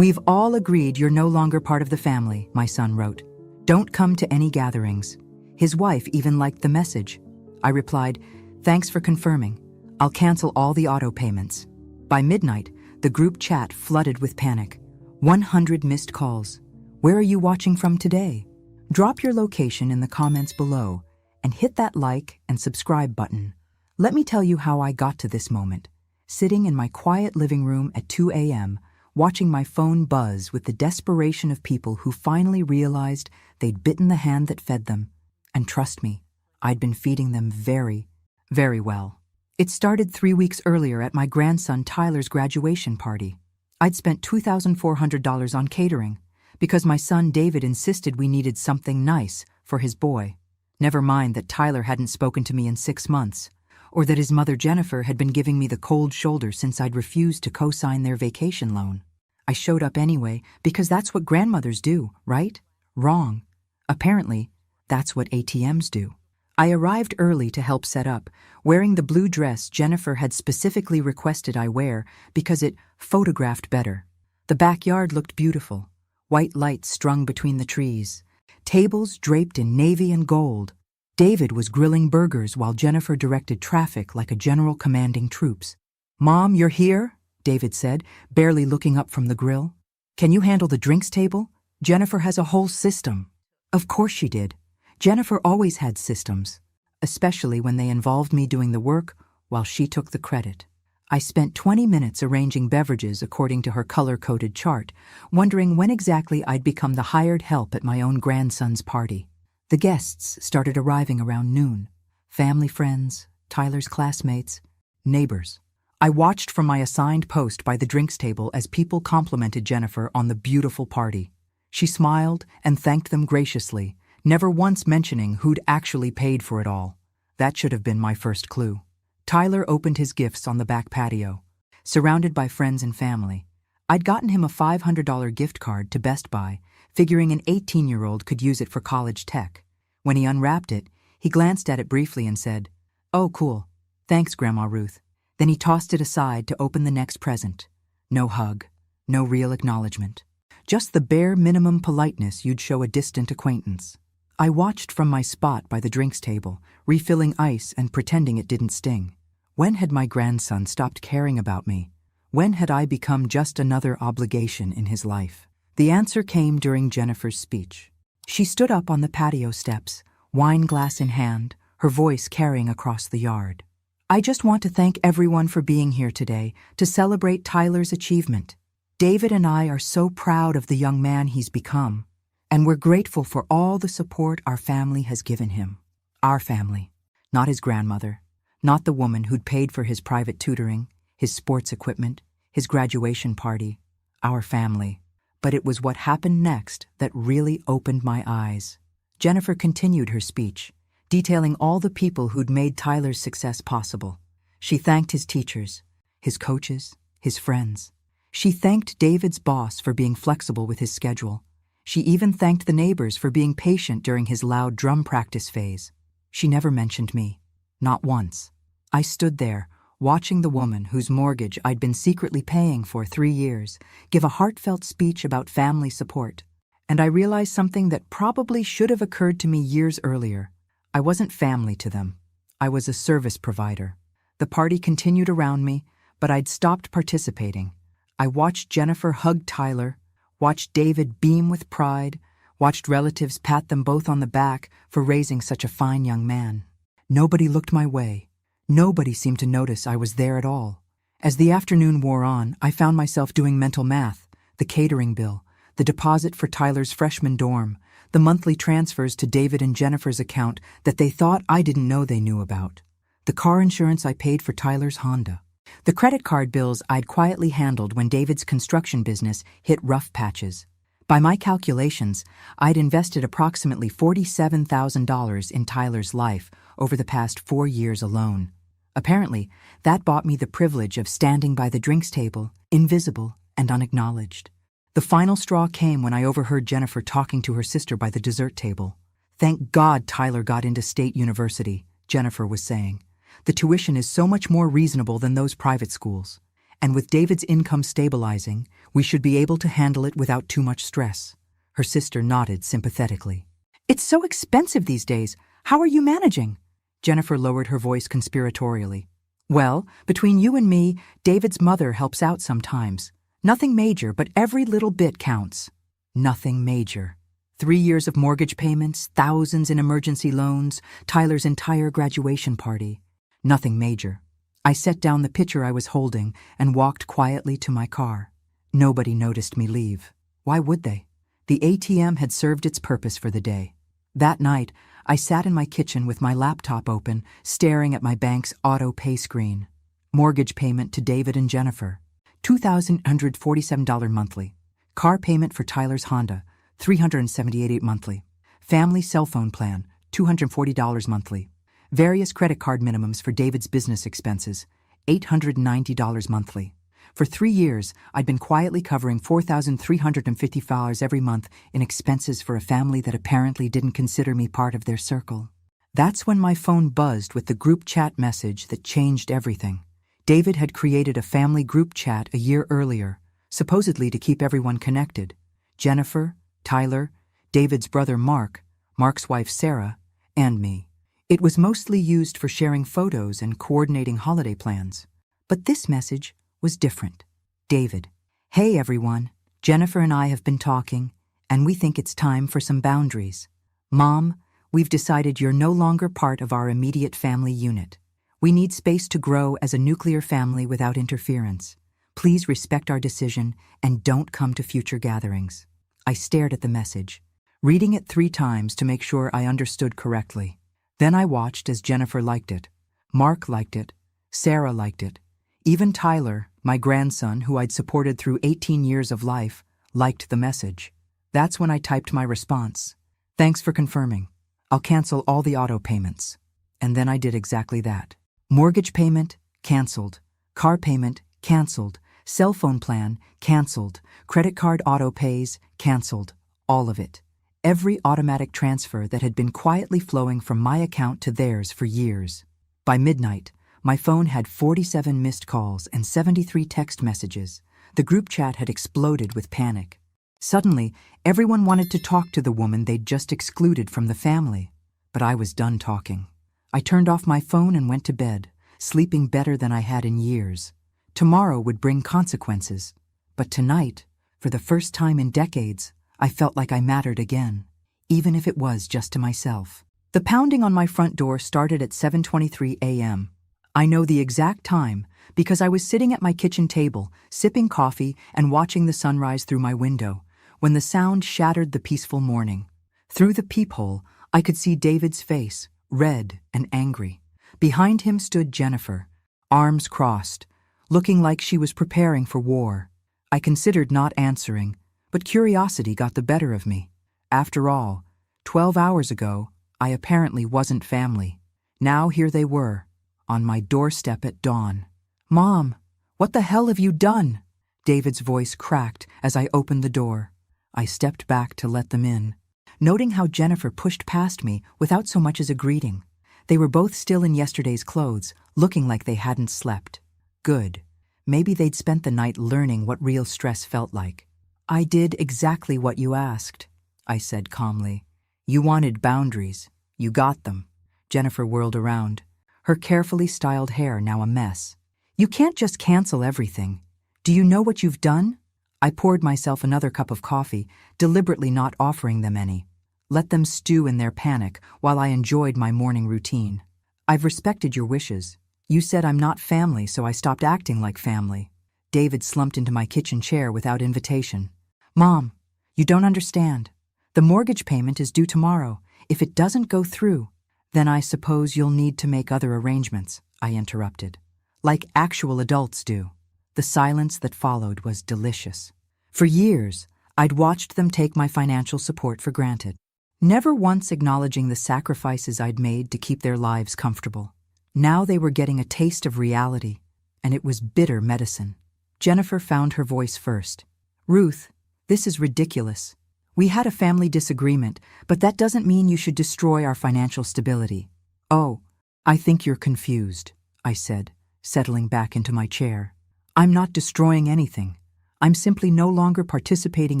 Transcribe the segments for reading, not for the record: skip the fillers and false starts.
"We've all agreed you're no longer part of the family," my son wrote. "Don't come to any gatherings." His wife even liked the message. I replied, "Thanks for confirming. I'll cancel all the auto payments." By midnight, the group chat flooded with panic. 100 missed calls. "Where are you watching from today?" Drop your location in the comments below and hit that like and subscribe button. Let me tell you how I got to this moment. Sitting in my quiet living room at 2 a.m., watching my phone buzz with the desperation of people who finally realized they'd bitten the hand that fed them. And trust me, I'd been feeding them very, very well. It started 3 weeks earlier at my grandson Tyler's graduation party. I'd spent $2,400 on catering because my son David insisted we needed something nice for his boy. Never mind that Tyler hadn't spoken to me in 6 months, or that his mother Jennifer had been giving me the cold shoulder since I'd refused to co-sign their vacation loan. I showed up anyway because that's what grandmothers do, right? Wrong. Apparently, that's what ATMs do. I arrived early to help set up, wearing the blue dress Jennifer had specifically requested I wear because it photographed better. The backyard looked beautiful, white lights strung between the trees, tables draped in navy and gold. David was grilling burgers while Jennifer directed traffic like a general commanding troops. "Mom, you're here?" David said, barely looking up from the grill. "Can you handle the drinks table? Jennifer has a whole system." Of course she did. Jennifer always had systems, especially when they involved me doing the work while she took the credit. I spent 20 minutes arranging beverages according to her color-coded chart, wondering when exactly I'd become the hired help at my own grandson's party. The guests started arriving around noon. Family friends, Tyler's classmates, neighbors. I watched from my assigned post by the drinks table as people complimented Jennifer on the beautiful party. She smiled and thanked them graciously, never once mentioning who'd actually paid for it all. That should have been my first clue. Tyler opened his gifts on the back patio, surrounded by friends and family. I'd gotten him a $500 gift card to Best Buy, figuring an 18-year-old could use it for college tech. When he unwrapped it, he glanced at it briefly and said, "Oh, cool. Thanks, Grandma Ruth." Then he tossed it aside to open the next present. No hug, no real acknowledgement. Just the bare minimum politeness you'd show a distant acquaintance. I watched from my spot by the drinks table, refilling ice and pretending it didn't sting. When had my grandson stopped caring about me? When had I become just another obligation in his life? The answer came during Jennifer's speech. She stood up on the patio steps, wine glass in hand, her voice carrying across the yard. "I just want to thank everyone for being here today to celebrate Tyler's achievement. David and I are so proud of the young man he's become, and we're grateful for all the support our family has given him." Our family, not his grandmother, not the woman who'd paid for his private tutoring, his sports equipment, his graduation party. Our family. But it was what happened next that really opened my eyes. Jennifer continued her speech, detailing all the people who'd made Tyler's success possible. She thanked his teachers, his coaches, his friends. She thanked David's boss for being flexible with his schedule. She even thanked the neighbors for being patient during his loud drum practice phase. She never mentioned me. Not once. I stood there, watching the woman whose mortgage I'd been secretly paying for 3 years give a heartfelt speech about family support. And I realized something that probably should have occurred to me years earlier. I wasn't family to them. I was a service provider. The party continued around me, but I'd stopped participating. I watched Jennifer hug Tyler, watched David beam with pride, watched relatives pat them both on the back for raising such a fine young man. Nobody looked my way. Nobody seemed to notice I was there at all. As the afternoon wore on, I found myself doing mental math, the catering bill, the deposit for Tyler's freshman dorm, the monthly transfers to David and Jennifer's account that they thought I didn't know they knew about, the car insurance I paid for Tyler's Honda, the credit card bills I'd quietly handled when David's construction business hit rough patches. By my calculations, I'd invested approximately $47,000 in Tyler's life over the past 4 years alone. Apparently, that bought me the privilege of standing by the drinks table, invisible and unacknowledged. The final straw came when I overheard Jennifer talking to her sister by the dessert table. "Thank God Tyler got into State University," Jennifer was saying. "The tuition is so much more reasonable than those private schools. And with David's income stabilizing, we should be able to handle it without too much stress. Her sister nodded sympathetically. It's so expensive these days. How are you managing? Jennifer lowered her voice conspiratorially. Well, between you and me, David's mother helps out sometimes. Nothing major, but every little bit counts. Nothing major. 3 years of mortgage payments, thousands in emergency loans, Tyler's entire graduation party. Nothing major. I set down the pitcher I was holding and walked quietly to my car. Nobody noticed me leave. Why would they? The ATM had served its purpose for the day. That night, I sat in my kitchen with my laptop open, staring at my bank's auto pay screen. Mortgage payment to David and Jennifer, $2,147 monthly. Car payment for Tyler's Honda, $378 monthly. Family cell phone plan, $240 monthly. Various credit card minimums for David's business expenses, $890 monthly. For 3 years, I'd been quietly covering $4,350 every month in expenses for a family that apparently didn't consider me part of their circle. That's when my phone buzzed with the group chat message that changed everything. David had created a family group chat a year earlier, supposedly to keep everyone connected. Jennifer, Tyler, David's brother Mark, Mark's wife Sarah, and me. It was mostly used for sharing photos and coordinating holiday plans. But this message was different. David: Hey everyone, Jennifer and I have been talking, and we think it's time for some boundaries. Mom, we've decided you're no longer part of our immediate family unit. We need space to grow as a nuclear family without interference. Please respect our decision and don't come to future gatherings. I stared at the message, reading it 3 times to make sure I understood correctly. Then I watched as Jennifer liked it. Mark liked it. Sarah liked it. Even Tyler, my grandson, who I'd supported through 18 years of life, liked the message. That's when I typed my response. Thanks for confirming. I'll cancel all the auto payments. And then I did exactly that. Mortgage payment, canceled. Car payment, canceled. Cell phone plan, canceled. Credit card auto pays, canceled. All of it. Every automatic transfer that had been quietly flowing from my account to theirs for years. By midnight, my phone had 47 missed calls and 73 text messages. The group chat had exploded with panic. Suddenly, everyone wanted to talk to the woman they'd just excluded from the family. But I was done talking. I turned off my phone and went to bed, sleeping better than I had in years. Tomorrow would bring consequences. But tonight, for the first time in decades, I felt like I mattered again, even if it was just to myself. The pounding on my front door started at 7:23 a.m. I know the exact time because I was sitting at my kitchen table, sipping coffee and watching the sunrise through my window, when the sound shattered the peaceful morning. Through the peephole, I could see David's face, red and angry. Behind him stood Jennifer, arms crossed, looking like she was preparing for war. I considered not answering, but curiosity got the better of me. After all, 12 hours ago, I apparently wasn't family. Now here they were, on my doorstep at dawn. Mom, what the hell have you done? David's voice cracked as I opened the door. I stepped back to let them in, noting how Jennifer pushed past me without so much as a greeting. They were both still in yesterday's clothes, looking like they hadn't slept. Good. Maybe they'd spent the night learning what real stress felt like. I did exactly what you asked, I said calmly. You wanted boundaries. You got them. Jennifer whirled around, her carefully styled hair now a mess. You can't just cancel everything. Do you know what you've done? I poured myself another cup of coffee, deliberately not offering them any. Let them stew in their panic while I enjoyed my morning routine. I've respected your wishes. You said I'm not family, so I stopped acting like family. David slumped into my kitchen chair without invitation. Mom, you don't understand. The mortgage payment is due tomorrow. If it doesn't go through, then I suppose you'll need to make other arrangements, I interrupted. Like actual adults do. The silence that followed was delicious. For years, I'd watched them take my financial support for granted, never once acknowledging the sacrifices I'd made to keep their lives comfortable. Now they were getting a taste of reality, and it was bitter medicine. Jennifer found her voice first. Ruth, this is ridiculous. We had a family disagreement, but that doesn't mean you should destroy our financial stability. Oh, I think you're confused, I said, settling back into my chair. I'm not destroying anything. I'm simply no longer participating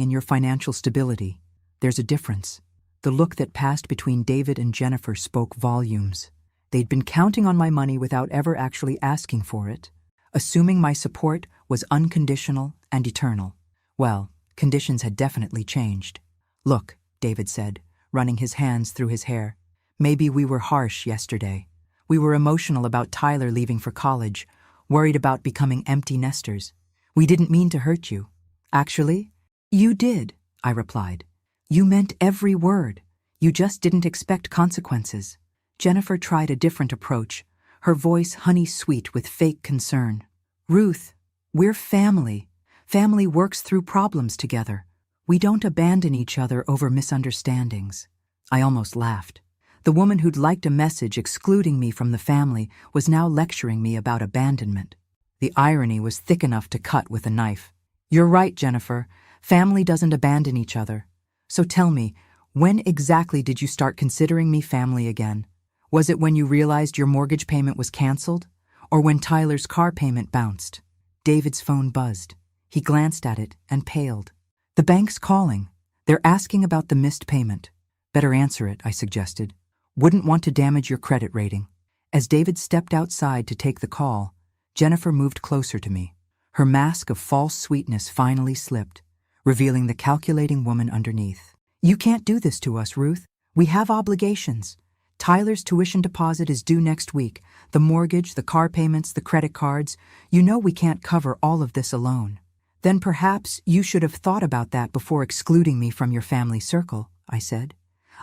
in your financial stability. There's a difference. The look that passed between David and Jennifer spoke volumes. They'd been counting on my money without ever actually asking for it, assuming my support was unconditional and eternal. Well, conditions had definitely changed. Look, David said, running his hands through his hair. Maybe we were harsh yesterday. We were emotional about Tyler leaving for college, worried about becoming empty nesters. We didn't mean to hurt you. Actually, you did, I replied. You meant every word. You just didn't expect consequences. Jennifer tried a different approach, her voice honey-sweet with fake concern. Ruth, we're family. Family works through problems together. We don't abandon each other over misunderstandings. I almost laughed. The woman who'd liked a message excluding me from the family was now lecturing me about abandonment. The irony was thick enough to cut with a knife. You're right, Jennifer. Family doesn't abandon each other. So tell me, when exactly did you start considering me family again? Was it when you realized your mortgage payment was canceled? Or when Tyler's car payment bounced? David's phone buzzed. He glanced at it and paled. The bank's calling. They're asking about the missed payment. Better answer it, I suggested. Wouldn't want to damage your credit rating. As David stepped outside to take the call, Jennifer moved closer to me. Her mask of false sweetness finally slipped, revealing the calculating woman underneath. You can't do this to us, Ruth. We have obligations. Tyler's tuition deposit is due next week. The mortgage, the car payments, the credit cards. You know we can't cover all of this alone. Then perhaps you should have thought about that before excluding me from your family circle, I said.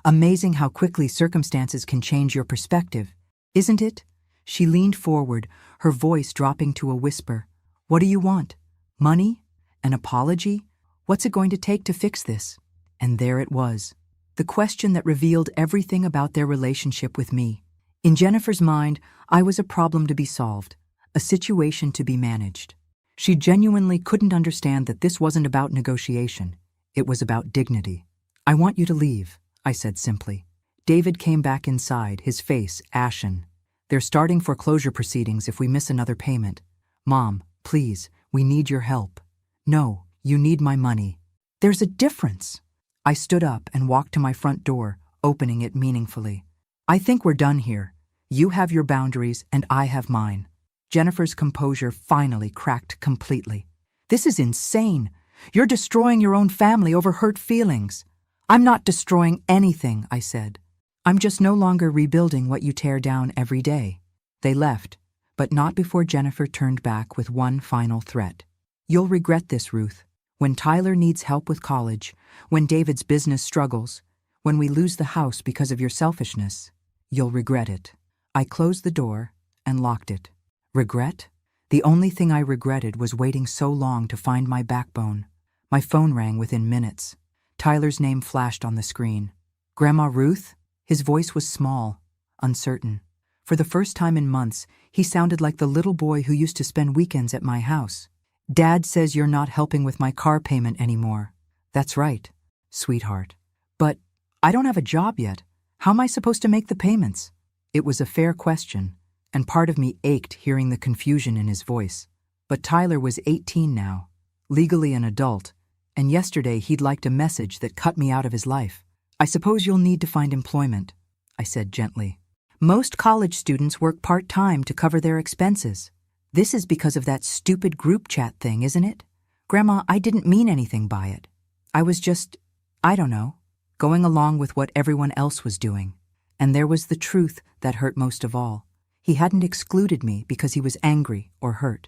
Amazing how quickly circumstances can change your perspective, isn't it? She leaned forward, her voice dropping to a whisper. What do you want? Money? An apology? What's it going to take to fix this? And there it was. The question that revealed everything about their relationship with me. In Jennifer's mind, I was a problem to be solved, a situation to be managed. She genuinely couldn't understand that this wasn't about negotiation. It was about dignity. I want you to leave, I said simply. David came back inside, his face ashen. They're starting foreclosure proceedings if we miss another payment. Mom, please, we need your help. No, you need my money. There's a difference. I stood up and walked to my front door, opening it meaningfully. I think we're done here. You have your boundaries and I have mine. Jennifer's composure finally cracked completely. This is insane. You're destroying your own family over hurt feelings. I'm not destroying anything, I said. I'm just no longer rebuilding what you tear down every day. They left, but not before Jennifer turned back with one final threat. You'll regret this, Ruth. When Tyler needs help with college, when David's business struggles, when we lose the house because of your selfishness, you'll regret it. I closed the door and locked it. Regret? The only thing I regretted was waiting so long to find my backbone. My phone rang within minutes. Tyler's name flashed on the screen. Grandma Ruth? His voice was small, uncertain. For the first time in months, he sounded like the little boy who used to spend weekends at my house. Dad says you're not helping with my car payment anymore. That's right, sweetheart. But I don't have a job yet. How am I supposed to make the payments? It was a fair question, and part of me ached hearing the confusion in his voice. But Tyler was 18 now, legally an adult, and yesterday he'd liked a message that cut me out of his life. I suppose you'll need to find employment, I said gently. Most college students work part-time to cover their expenses. This is because of that stupid group chat thing, isn't it? Grandma, I didn't mean anything by it. I was just, I don't know, going along with what everyone else was doing. And there was the truth that hurt most of all. He hadn't excluded me because he was angry or hurt.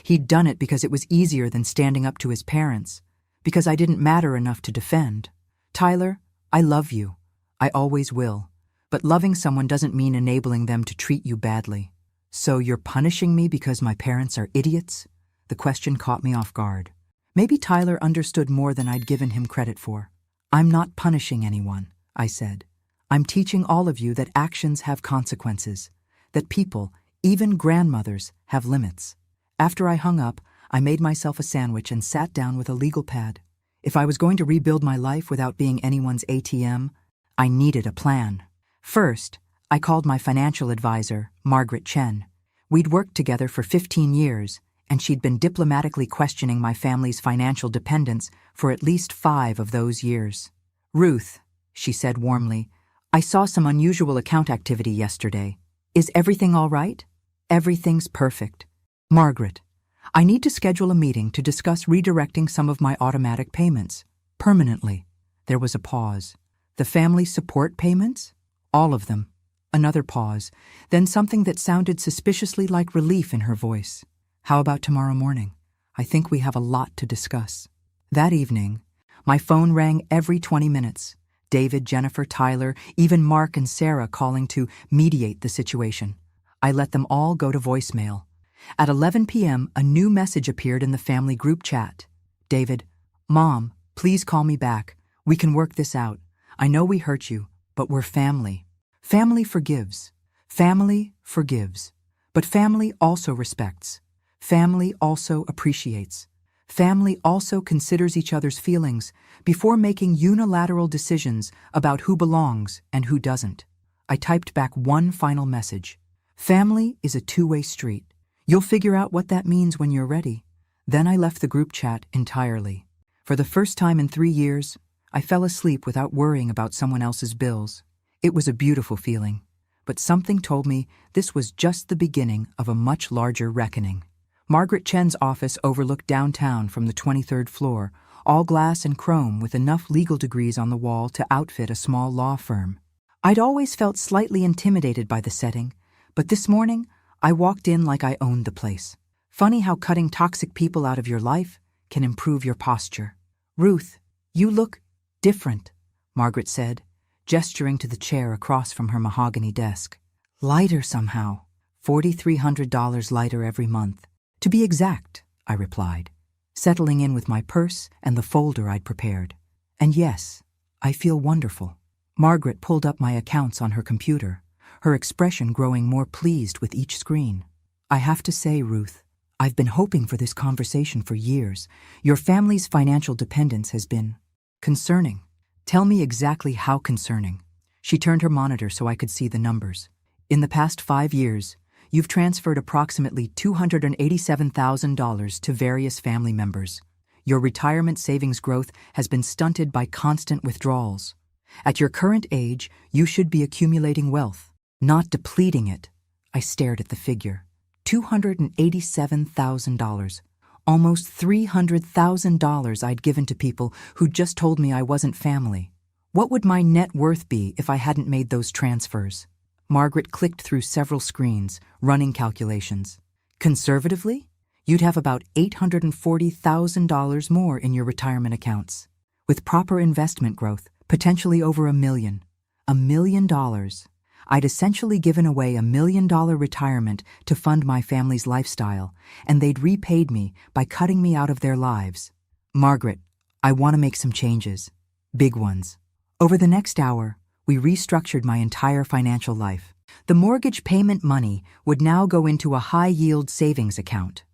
He'd done it because it was easier than standing up to his parents, because I didn't matter enough to defend. Tyler, I love you. I always will. But loving someone doesn't mean enabling them to treat you badly. So you're punishing me because my parents are idiots? The question caught me off guard. Maybe Tyler understood more than I'd given him credit for. I'm not punishing anyone, I said. I'm teaching all of you that actions have consequences, that people, even grandmothers, have limits. After I hung up, I made myself a sandwich and sat down with a legal pad. If I was going to rebuild my life without being anyone's ATM, I needed a plan. First, I called my financial advisor, Margaret Chen. We'd worked together for 15 years, and she'd been diplomatically questioning my family's financial dependence for at least 5 of those years. "Ruth," she said warmly, "I saw some unusual account activity yesterday. Is everything all right?" "Everything's perfect." "Margaret, I need to schedule a meeting to discuss redirecting some of my automatic payments. Permanently." There was a pause. "The family support payments?" "All of them." Another pause, then something that sounded suspiciously like relief in her voice. "How about tomorrow morning? I think we have a lot to discuss." That evening, my phone rang every 20 minutes. David, Jennifer, Tyler, even Mark and Sarah calling to mediate the situation. I let them all go to voicemail. At 11 p.m., a new message appeared in the family group chat. "David, Mom, please call me back. We can work this out. I know we hurt you, but we're family." Family forgives. Family forgives. But family also respects. Family also appreciates. Family also considers each other's feelings before making unilateral decisions about who belongs and who doesn't. I typed back one final message. Family is a two-way street. You'll figure out what that means when you're ready. Then I left the group chat entirely. For the first time in 3 years, I fell asleep without worrying about someone else's bills. It was a beautiful feeling, but something told me this was just the beginning of a much larger reckoning. Margaret Chen's office overlooked downtown from the 23rd floor, all glass and chrome with enough legal degrees on the wall to outfit a small law firm. I'd always felt slightly intimidated by the setting, but this morning I walked in like I owned the place. Funny how cutting toxic people out of your life can improve your posture. "Ruth, you look different," Margaret said, gesturing to the chair across from her mahogany desk. "Lighter somehow. $4,300 lighter every month. To be exact," I replied, settling in with my purse and the folder I'd prepared. "And yes, I feel wonderful." Margaret pulled up my accounts on her computer, her expression growing more pleased with each screen. "I have to say, Ruth, I've been hoping for this conversation for years. Your family's financial dependence has been concerning." "Tell me exactly how concerning." She turned her monitor so I could see the numbers. "In the past 5 years, you've transferred approximately $287,000 to various family members. Your retirement savings growth has been stunted by constant withdrawals. At your current age, you should be accumulating wealth, not depleting it." I stared at the figure. $287,000. Almost $300,000 I'd given to people who just told me I wasn't family. What would my net worth be if I hadn't made those transfers? Margaret clicked through several screens, running calculations. "Conservatively, you'd have about $840,000 more in your retirement accounts. With proper investment growth, potentially over $1 million. $1 million. I'd essentially given away $1 million retirement to fund my family's lifestyle, and they'd repaid me by cutting me out of their lives. Margaret, I want to make some changes. Big ones." Over the next hour, we restructured my entire financial life. The mortgage payment money would now go into a high-yield savings account.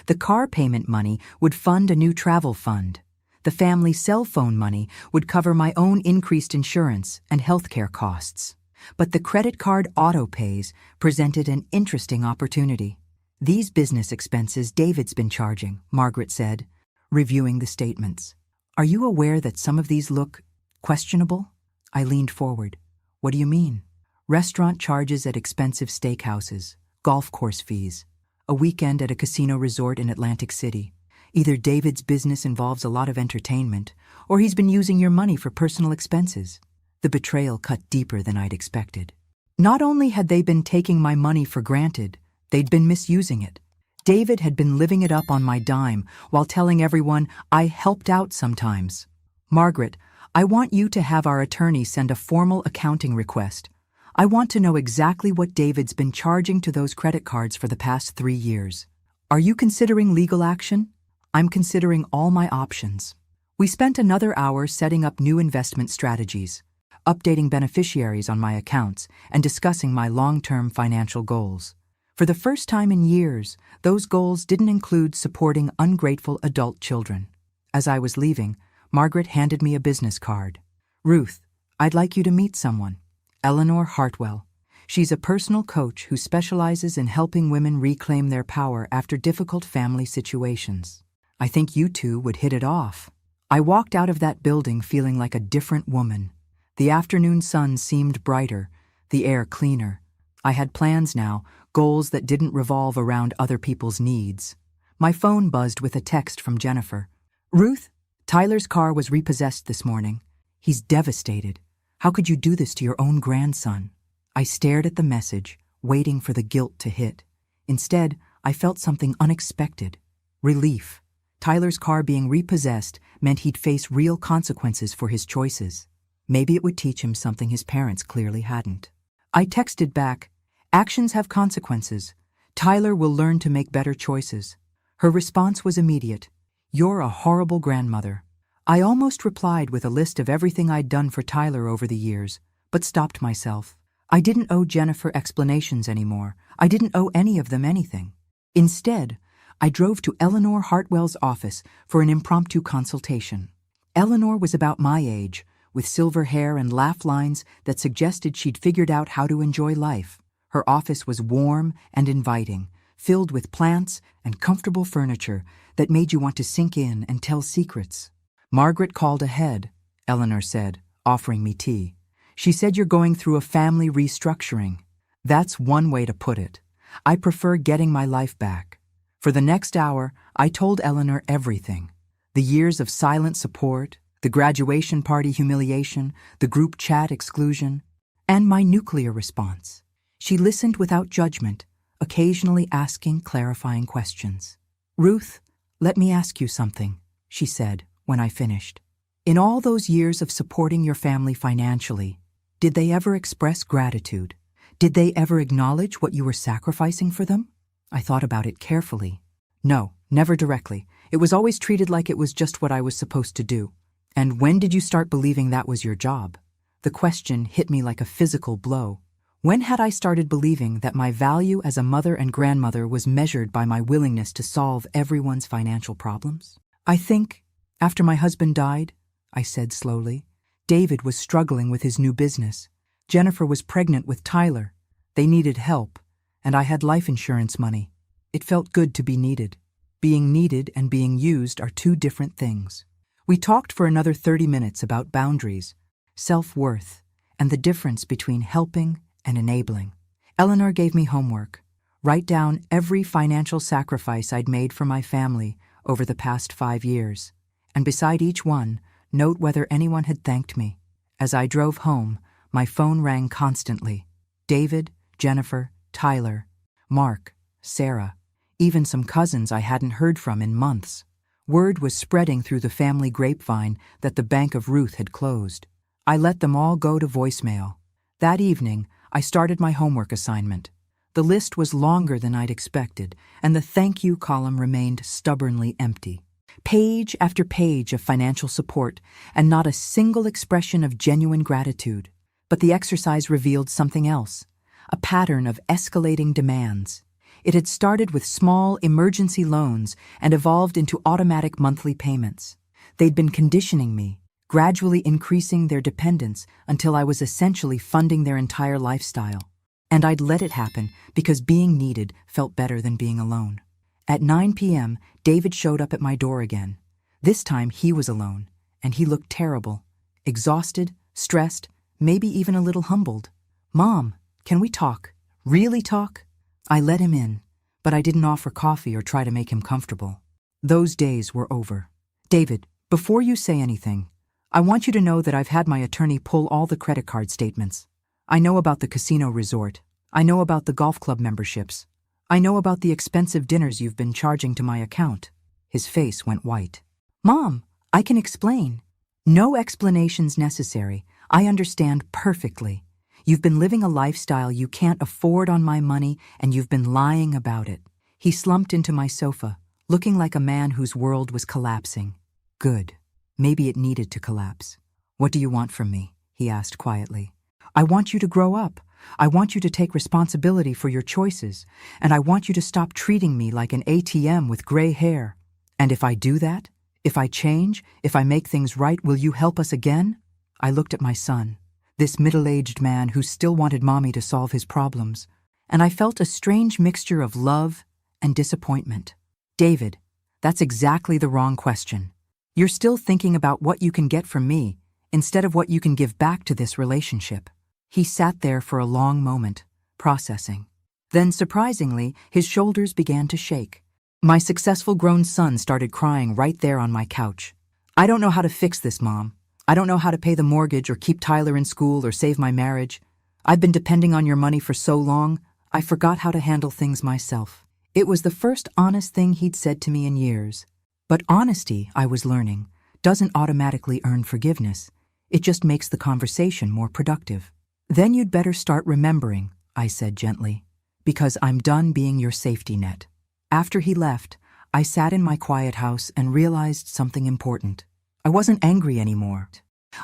The car payment money would fund a new travel fund. The family cell phone money would cover my own increased insurance and healthcare costs. But the credit card auto-pays presented an interesting opportunity. "These business expenses David's been charging," Margaret said, reviewing the statements. "Are you aware that some of these look questionable?" I leaned forward. "What do you mean?" "Restaurant charges at expensive steakhouses, golf course fees, a weekend at a casino resort in Atlantic City. Either David's business involves a lot of entertainment, or he's been using your money for personal expenses." The betrayal cut deeper than I'd expected. Not only had they been taking my money for granted, they'd been misusing it. David had been living it up on my dime while telling everyone I helped out sometimes. "Margaret, I want you to have our attorney send a formal accounting request. I want to know exactly what David's been charging to those credit cards for the past 3 years. Are you considering legal action?" "I'm considering all my options." We spent another hour setting up new investment strategies, updating beneficiaries on my accounts, and discussing my long-term financial goals. For the first time in years, those goals didn't include supporting ungrateful adult children. As I was leaving, Margaret handed me a business card. "Ruth, I'd like you to meet someone. Eleanor Hartwell. She's a personal coach who specializes in helping women reclaim their power after difficult family situations. I think you two would hit it off. I walked out of that building feeling like a different woman. The afternoon sun seemed brighter, the air cleaner. I had plans now, goals that didn't revolve around other people's needs. My phone buzzed with a text from Jennifer. "Ruth, Tyler's car was repossessed this morning. He's devastated. How could you do this to your own grandson?" I stared at the message, waiting for the guilt to hit. Instead, I felt something unexpected. Relief. Tyler's car being repossessed meant he'd face real consequences for his choices. Maybe it would teach him something his parents clearly hadn't. I texted back, "Actions have consequences. Tyler will learn to make better choices." Her response was immediate. "You're a horrible grandmother." I almost replied with a list of everything I'd done for Tyler over the years, but stopped myself. I didn't owe Jennifer explanations anymore. I didn't owe any of them anything. Instead, I drove to Eleanor Hartwell's office for an impromptu consultation. Eleanor was about my age, with silver hair and laugh lines that suggested she'd figured out how to enjoy life. Her office was warm and inviting, filled with plants and comfortable furniture that made you want to sink in and tell secrets. "Margaret called ahead," Eleanor said, offering me tea. "She said you're going through a family restructuring." That's one way to put it. I prefer getting my life back. For the next hour, I told Eleanor everything. The years of silent support, the graduation party humiliation, the group chat exclusion, and my nuclear response. She listened without judgment, occasionally asking clarifying questions. "Ruth, let me ask you something," she said when I finished. "In all those years of supporting your family financially, did they ever express gratitude? Did they ever acknowledge what you were sacrificing for them?" I thought about it carefully. "No, never directly. It was always treated like it was just what I was supposed to do." "And when did you start believing that was your job?" The question hit me like a physical blow. When had I started believing that my value as a mother and grandmother was measured by my willingness to solve everyone's financial problems? "I think, after my husband died," I said slowly. "David was struggling with his new business. Jennifer was pregnant with Tyler. They needed help, and I had life insurance money. It felt good to be needed. Being needed and being used are two different things." We talked for another 30 minutes about boundaries, self-worth, and the difference between helping and enabling. Eleanor gave me homework. Write down every financial sacrifice I'd made for my family over the past 5 years. And beside each one, note whether anyone had thanked me. As I drove home, my phone rang constantly. David, Jennifer, Tyler, Mark, Sarah, even some cousins I hadn't heard from in months. Word was spreading through the family grapevine that the Bank of Ruth had closed. I let them all go to voicemail. That evening, I started my homework assignment. The list was longer than I'd expected, and the thank you column remained stubbornly empty. Page after page of financial support, and not a single expression of genuine gratitude. But the exercise revealed something else, a pattern of escalating demands. It had started with small emergency loans and evolved into automatic monthly payments. They'd been conditioning me, gradually increasing their dependence until I was essentially funding their entire lifestyle. And I'd let it happen because being needed felt better than being alone. At 9 p.m., David showed up at my door again. This time he was alone, and he looked terrible. Exhausted, stressed, maybe even a little humbled. "Mom, can we talk? Really talk?" I let him in, but I didn't offer coffee or try to make him comfortable. Those days were over. "David, before you say anything, I want you to know that I've had my attorney pull all the credit card statements. I know about the casino resort. I know about the golf club memberships. I know about the expensive dinners you've been charging to my account." His face went white. "Mom, I can explain." "No explanations necessary. I understand perfectly. You've been living a lifestyle you can't afford on my money, and you've been lying about it." He slumped into my sofa, looking like a man whose world was collapsing. Good. Maybe it needed to collapse. "What do you want from me?" he asked quietly. "I want you to grow up. I want you to take responsibility for your choices, and I want you to stop treating me like an ATM with gray hair. And if I do that, if I change, if I make things right, will you help us again?" I looked at my son. this middle-aged man who still wanted Mommy to solve his problems, and I felt a strange mixture of love and disappointment. David, that's exactly the wrong question. You're still thinking about what you can get from me instead of what you can give back to this relationship. He sat there for a long moment, processing. Then, surprisingly, his shoulders began to shake. My successful grown son started crying right there on my couch. I don't know how to fix this, Mom. I don't know how to pay the mortgage or keep Tyler in school or save my marriage. I've been depending on your money for so long, I forgot how to handle things myself. It was the first honest thing he'd said to me in years. But honesty, I was learning, doesn't automatically earn forgiveness. It just makes the conversation more productive. Then you'd better start remembering, I said gently, because I'm done being your safety net. After he left, I sat in my quiet house and realized something important. I wasn't angry anymore.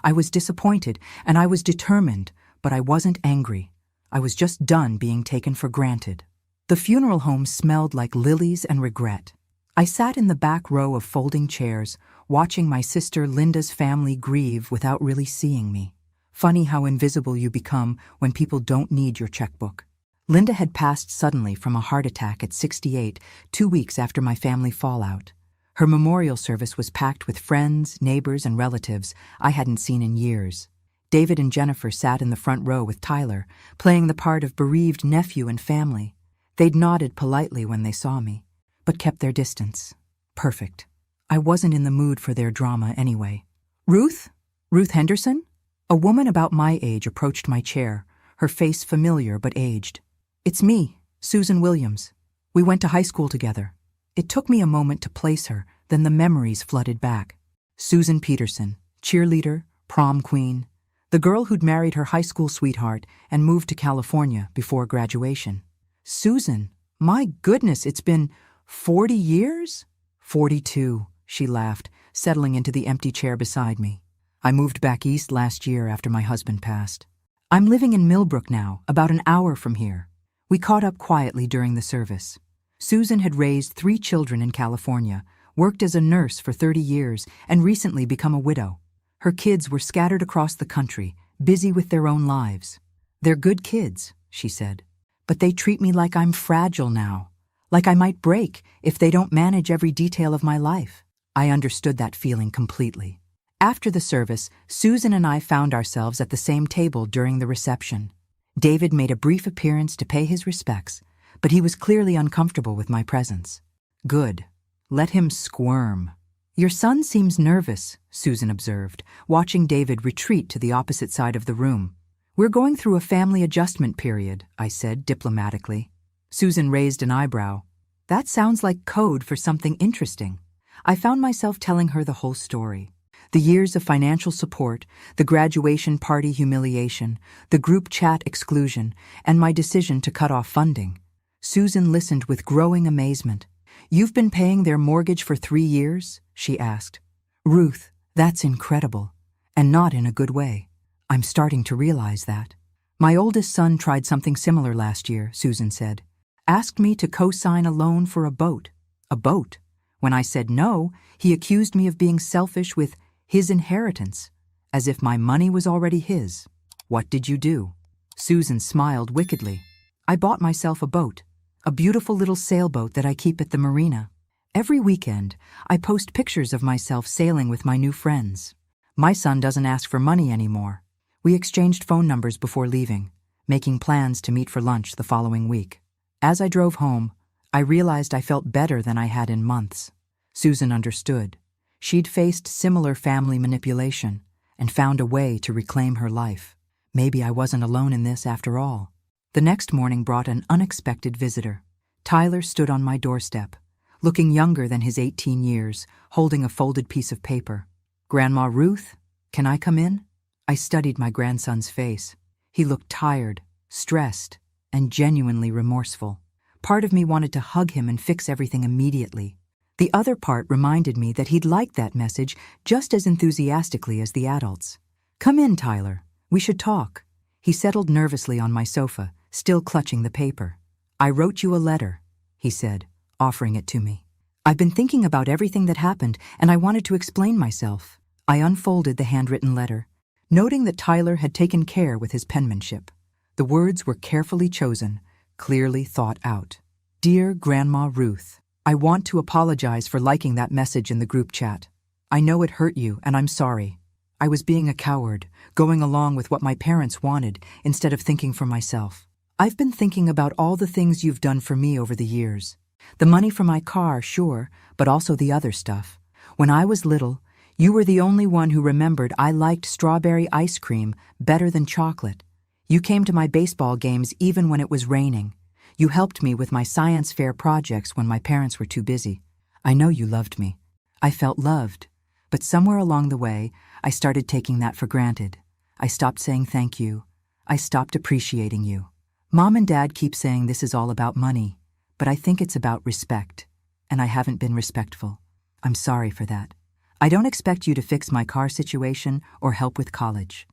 I was disappointed and I was determined, but I wasn't angry. I was just done being taken for granted. The funeral home smelled like lilies and regret. I sat in the back row of folding chairs, watching my sister Linda's family grieve without really seeing me. Funny how invisible you become when people don't need your checkbook. Linda had passed suddenly from a heart attack at 68, 2 weeks after my family fallout. Her memorial service was packed with friends, neighbors, and relatives I hadn't seen in years. David and Jennifer sat in the front row with Tyler, playing the part of bereaved nephew and family. They'd nodded politely when they saw me, but kept their distance. Perfect. I wasn't in the mood for their drama anyway. Ruth? Ruth Henderson? A woman about my age approached my chair, her face familiar but aged. It's me, Susan Williams. We went to high school together. It took me a moment to place her, then the memories flooded back. Susan Peterson, cheerleader, prom queen, the girl who'd married her high school sweetheart and moved to California before graduation. Susan, my goodness, it's been 40 years? 42, she laughed, settling into the empty chair beside me. I moved back east last year after my husband passed. I'm living in Millbrook now, about an hour from here. We caught up quietly during the service. Susan had raised 3 children in California, worked as a nurse for 30 years, and recently become a widow. Her kids were scattered across the country, busy with their own lives. They're good kids, she said, but they treat me like I'm fragile now, like I might break if they don't manage every detail of my life. I understood that feeling completely. After the service, Susan and I found ourselves at the same table during the reception. David made a brief appearance to pay his respects, but he was clearly uncomfortable with my presence. Good. Let him squirm. Your son seems nervous, Susan observed, watching David retreat to the opposite side of the room. We're going through a family adjustment period, I said diplomatically. Susan raised an eyebrow. That sounds like code for something interesting. I found myself telling her the whole story. The years of financial support, the graduation party humiliation, the group chat exclusion, and my decision to cut off funding. Susan listened with growing amazement. You've been paying their mortgage for 3 years? She asked. Ruth, that's incredible. And not in a good way. I'm starting to realize that. My oldest son tried something similar last year, Susan said. Asked me to co-sign a loan for a boat. A boat? When I said no, he accused me of being selfish with his inheritance, as if my money was already his. What did you do? Susan smiled wickedly. I bought myself a boat, a beautiful little sailboat that I keep at the marina. Every weekend, I post pictures of myself sailing with my new friends. My son doesn't ask for money anymore. We exchanged phone numbers before leaving, making plans to meet for lunch the following week. As I drove home, I realized I felt better than I had in months. Susan understood. She'd faced similar family manipulation and found a way to reclaim her life. Maybe I wasn't alone in this after all. The next morning brought an unexpected visitor. Tyler stood on my doorstep, looking younger than his 18 years, holding a folded piece of paper. Grandma Ruth, can I come in? I studied my grandson's face. He looked tired, stressed, and genuinely remorseful. Part of me wanted to hug him and fix everything immediately. The other part reminded me that he'd liked that message just as enthusiastically as the adults. Come in, Tyler. We should talk. He settled nervously on my sofa, still clutching the paper. I wrote you a letter, he said, offering it to me. I've been thinking about everything that happened, and I wanted to explain myself. I unfolded the handwritten letter. noting that Tyler had taken care with his penmanship. The words were carefully chosen, clearly thought out. Dear Grandma Ruth, I want to apologize for liking that message in the group chat. I know it hurt you, and I'm sorry. I was being a coward, going along with what my parents wanted instead of thinking for myself. I've been thinking about all the things you've done for me over the years. The money for my car, sure, but also the other stuff. When I was little, you were the only one who remembered I liked strawberry ice cream better than chocolate. You came to my baseball games even when it was raining. You helped me with my science fair projects when my parents were too busy. I know you loved me. I felt loved. But somewhere along the way, I started taking that for granted. I stopped saying thank you. I stopped appreciating you. Mom and Dad keep saying this is all about money, but I think it's about respect, and I haven't been respectful. I'm sorry for that. I don't expect you to fix my car situation or help with college.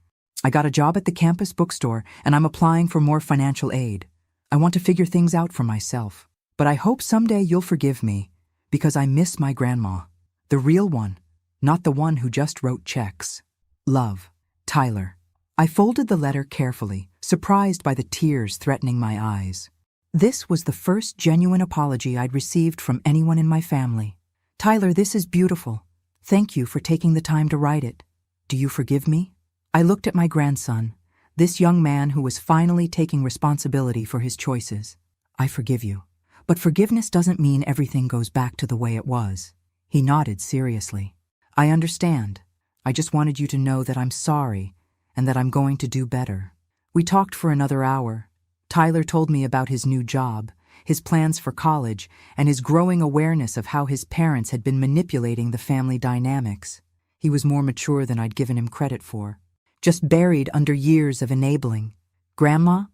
I got a job at the campus bookstore, and I'm applying for more financial aid. I want to figure things out for myself, but I hope someday you'll forgive me, because I miss my grandma, the real one, not the one who just wrote checks. Love, Tyler. I folded the letter carefully, surprised by the tears threatening my eyes. This was the first genuine apology I'd received from anyone in my family. Tyler, this is beautiful. Thank you for taking the time to write it. Do you forgive me? I looked at my grandson, this young man who was finally taking responsibility for his choices. I forgive you. But forgiveness doesn't mean everything goes back to the way it was. He nodded seriously. I understand. I just wanted you to know that I'm sorry and that I'm going to do better. We talked for another hour. Tyler told me about his new job, his plans for college, and his growing awareness of how his parents had been manipulating the family dynamics. He was more mature than I'd given him credit for, just buried under years of enabling. Grandma,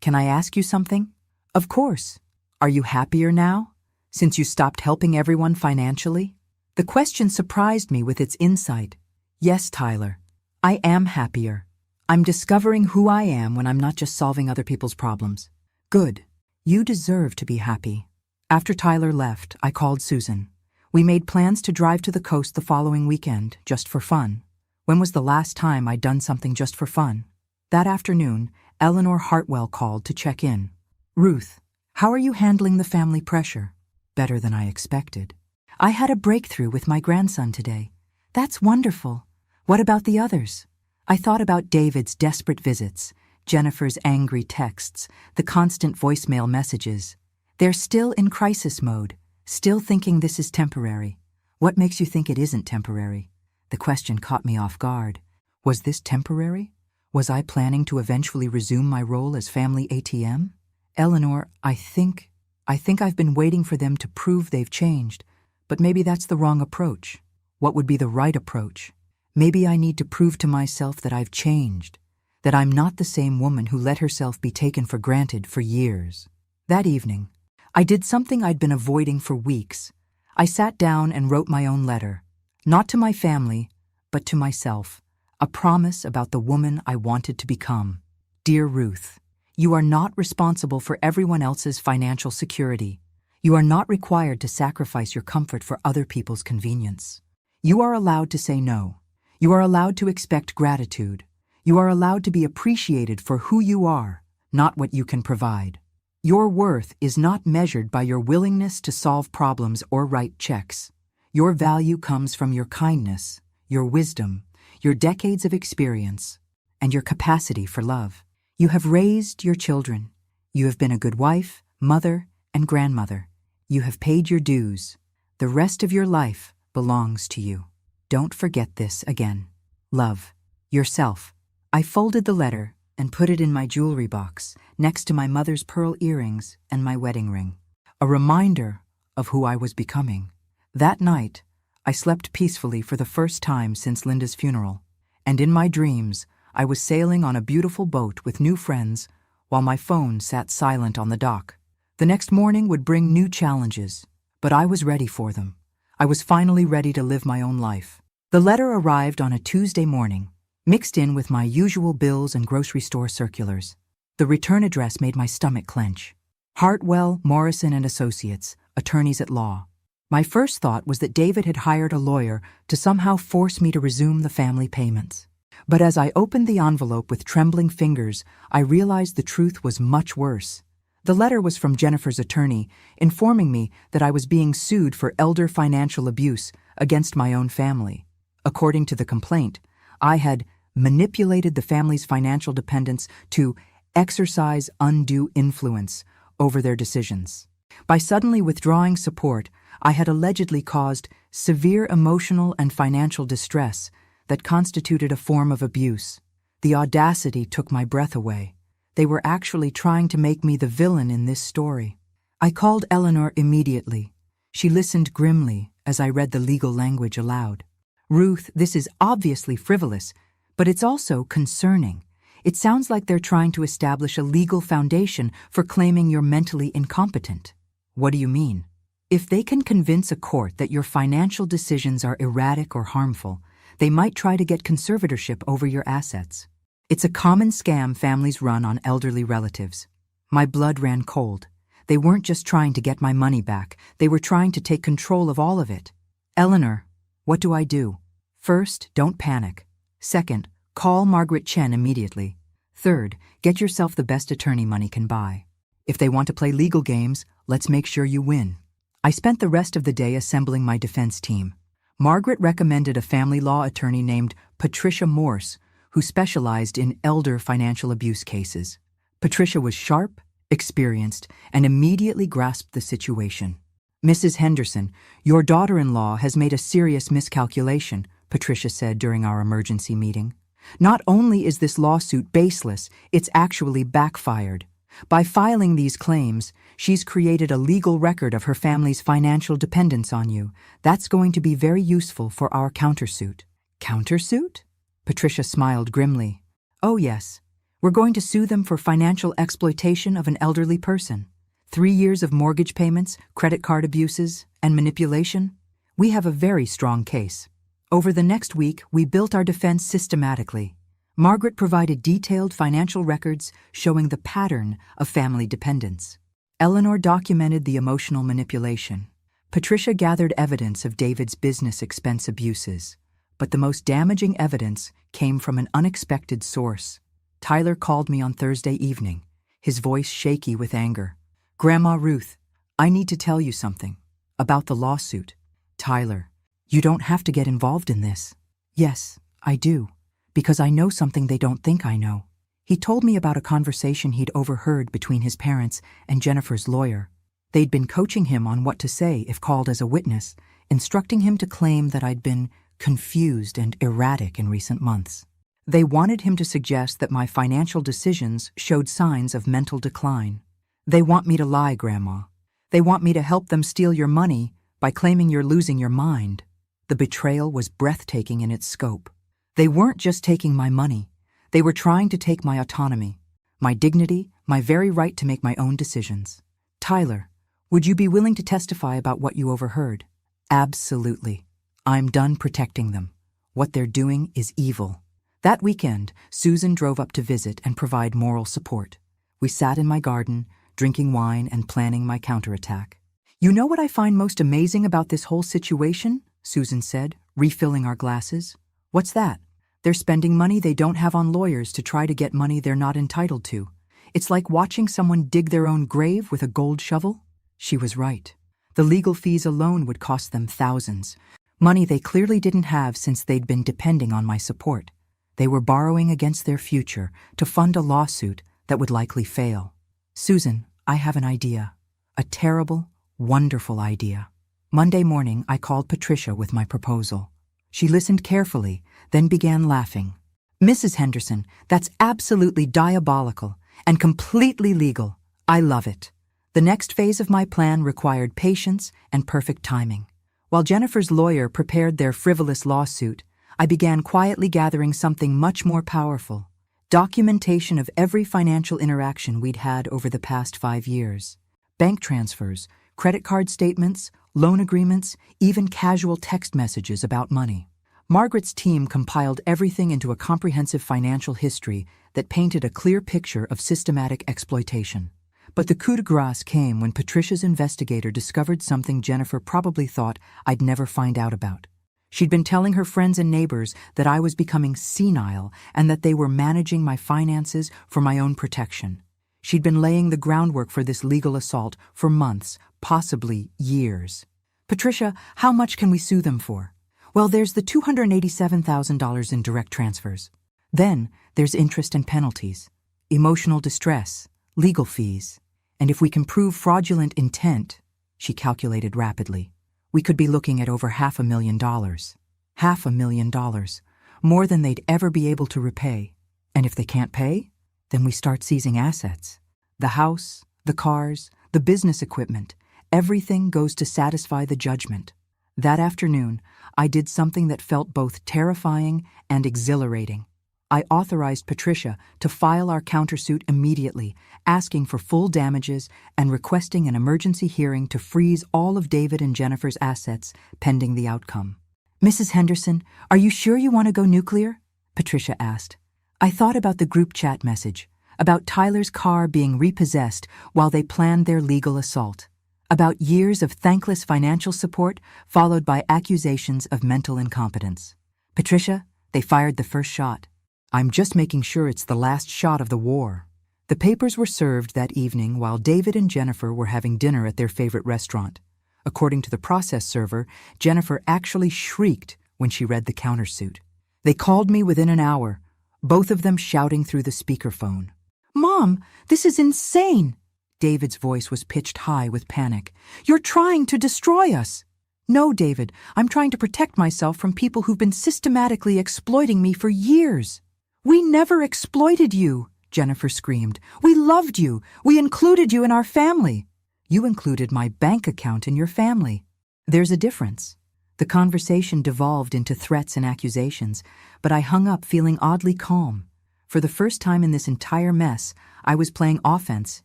can I ask you something? Of course. Are you happier now, since you stopped helping everyone financially? The question surprised me with its insight. Yes, Tyler, I am happier. I'm discovering who I am when I'm not just solving other people's problems. Good. You deserve to be happy. After Tyler left, I called Susan. We made plans to drive to the coast the following weekend, just for fun. When was the last time I'd done something just for fun? That afternoon, Eleanor Hartwell called to check in. Ruth, how are you handling the family pressure? Better than I expected. I had a breakthrough with my grandson today. That's wonderful. What about the others? I thought about David's desperate visits, Jennifer's angry texts, the constant voicemail messages. They're still in crisis mode, still thinking this is temporary. What makes you think it isn't temporary? The question caught me off guard. Was this temporary? Was I planning to eventually resume my role as family ATM? Eleanor, I think I've been waiting for them to prove they've changed, but maybe that's the wrong approach. What would be the right approach? Maybe I need to prove to myself that I've changed, that I'm not the same woman who let herself be taken for granted for years. That evening, I did something I'd been avoiding for weeks. I sat down and wrote my own letter, not to my family, but to myself, a promise about the woman I wanted to become. Dear Ruth, you are not responsible for everyone else's financial security. You are not required to sacrifice your comfort for other people's convenience. You are allowed to say no. You are allowed to expect gratitude. You are allowed to be appreciated for who you are, not what you can provide. Your worth is not measured by your willingness to solve problems or write checks. Your value comes from your kindness, your wisdom, your decades of experience, and your capacity for love. You have raised your children. You have been a good wife, mother, and grandmother. You have paid your dues. The rest of your life belongs to you. Don't forget this again. Love. Yourself. I folded the letter and put it in my jewelry box next to my mother's pearl earrings and my wedding ring. A reminder of who I was becoming. That night, I slept peacefully for the first time since Linda's funeral, and in my dreams, I was sailing on a beautiful boat with new friends while my phone sat silent on the dock. The next morning would bring new challenges, but I was ready for them. I was finally ready to live my own life. The letter arrived on a Tuesday morning, mixed in with my usual bills and grocery store circulars. The return address made my stomach clench. Hartwell, Morrison and Associates, attorneys at law. My first thought was that David had hired a lawyer to somehow force me to resume the family payments. But as I opened the envelope with trembling fingers, I realized the truth was much worse. The letter was from Jennifer's attorney, informing me that I was being sued for elder financial abuse against my own family. According to the complaint, I had manipulated the family's financial dependents to exercise undue influence over their decisions. By suddenly withdrawing support, I had allegedly caused severe emotional and financial distress that constituted a form of abuse. The audacity took my breath away. They were actually trying to make me the villain in this story. I called Eleanor immediately. She listened grimly as I read the legal language aloud. "Ruth, this is obviously frivolous, but it's also concerning. It sounds like they're trying to establish a legal foundation for claiming you're mentally incompetent." "What do you mean?" "If they can convince a court that your financial decisions are erratic or harmful, they might try to get conservatorship over your assets. It's a common scam families run on elderly relatives." My blood ran cold. They weren't just trying to get my money back, they were trying to take control of all of it. "Eleanor, what do I do?" "First, don't panic. Second, call Margaret Chen immediately. Third, get yourself the best attorney money can buy. If they want to play legal games, let's make sure you win." I spent the rest of the day assembling my defense team. Margaret recommended a family law attorney named Patricia Morse, who specialized in elder financial abuse cases. Patricia was sharp, experienced, and immediately grasped the situation. "Mrs. Henderson, your daughter-in-law has made a serious miscalculation," Patricia said during our emergency meeting. "Not only is this lawsuit baseless, it's actually backfired. By filing these claims, she's created a legal record of her family's financial dependence on you. That's going to be very useful for our countersuit." "Countersuit?" Patricia smiled grimly. "Oh yes, we're going to sue them for financial exploitation of an elderly person. 3 years of mortgage payments, credit card abuses, and manipulation. We have a very strong case." Over the next week, we built our defense systematically. Margaret provided detailed financial records showing the pattern of family dependence. Eleanor documented the emotional manipulation. Patricia gathered evidence of David's business expense abuses. But the most damaging evidence came from an unexpected source. Tyler called me on Thursday evening, his voice shaky with anger. "Grandma Ruth, I need to tell you something about the lawsuit." "Tyler, you don't have to get involved in this." "Yes, I do, because I know something they don't think I know." He told me about a conversation he'd overheard between his parents and Jennifer's lawyer. They'd been coaching him on what to say if called as a witness, instructing him to claim that I'd been confused and erratic in recent months. They wanted him to suggest that my financial decisions showed signs of mental decline. "They want me to lie, Grandma. They want me to help them steal your money by claiming you're losing your mind." The betrayal was breathtaking in its scope. They weren't just taking my money. They were trying to take my autonomy, my dignity, my very right to make my own decisions. "Tyler, would you be willing to testify about what you overheard?" "Absolutely. I'm done protecting them. What they're doing is evil." That weekend, Susan drove up to visit and provide moral support. We sat in my garden, drinking wine and planning my counterattack. "You know what I find most amazing about this whole situation?" Susan said, refilling our glasses. "What's that?" "They're spending money they don't have on lawyers to try to get money they're not entitled to. It's like watching someone dig their own grave with a gold shovel." She was right. The legal fees alone would cost them thousands. Money they clearly didn't have since they'd been depending on my support. They were borrowing against their future to fund a lawsuit that would likely fail. "Susan, I have an idea. A terrible, wonderful idea." Monday morning, I called Patricia with my proposal. She listened carefully, then began laughing. "Mrs. Henderson, that's absolutely diabolical and completely legal. I love it." The next phase of my plan required patience and perfect timing. While Jennifer's lawyer prepared their frivolous lawsuit, I began quietly gathering something much more powerful: documentation of every financial interaction we'd had over the past 5 years. Bank transfers, credit card statements, loan agreements, even casual text messages about money. Margaret's team compiled everything into a comprehensive financial history that painted a clear picture of systematic exploitation. But the coup de grace came when Patricia's investigator discovered something Jennifer probably thought I'd never find out about. She'd been telling her friends and neighbors that I was becoming senile and that they were managing my finances for my own protection. She'd been laying the groundwork for this legal assault for months, possibly years. Patricia, how much can we sue them for? Well, there's the $287,000 in direct transfers. Then there's interest and penalties, emotional distress, legal fees. And if we can prove fraudulent intent, she calculated rapidly, we could be looking at over $500,000. $500,000, more than they'd ever be able to repay. And if they can't pay, then we start seizing assets. The house, the cars, the business equipment, everything goes to satisfy the judgment. That afternoon, I did something that felt both terrifying and exhilarating. I authorized Patricia to file our countersuit immediately, asking for full damages and requesting an emergency hearing to freeze all of David and Jennifer's assets pending the outcome. Mrs. Henderson, are you sure you want to go nuclear? Patricia asked. I thought about the group chat message, about Tyler's car being repossessed while they planned their legal assault, about years of thankless financial support followed by accusations of mental incompetence. Patricia, they fired the first shot. I'm just making sure it's the last shot of the war. The papers were served that evening while David and Jennifer were having dinner at their favorite restaurant. According to the process server, Jennifer actually shrieked when she read the countersuit. They called me within an hour, both of them shouting through the speakerphone. Mom, this is insane! David's voice was pitched high with panic. You're trying to destroy us! No, David, I'm trying to protect myself from people who've been systematically exploiting me for years. We never exploited you, Jennifer screamed. We loved you. We included you in our family. You included my bank account in your family. There's a difference. The conversation devolved into threats and accusations, but I hung up feeling oddly calm. For the first time in this entire mess, I was playing offense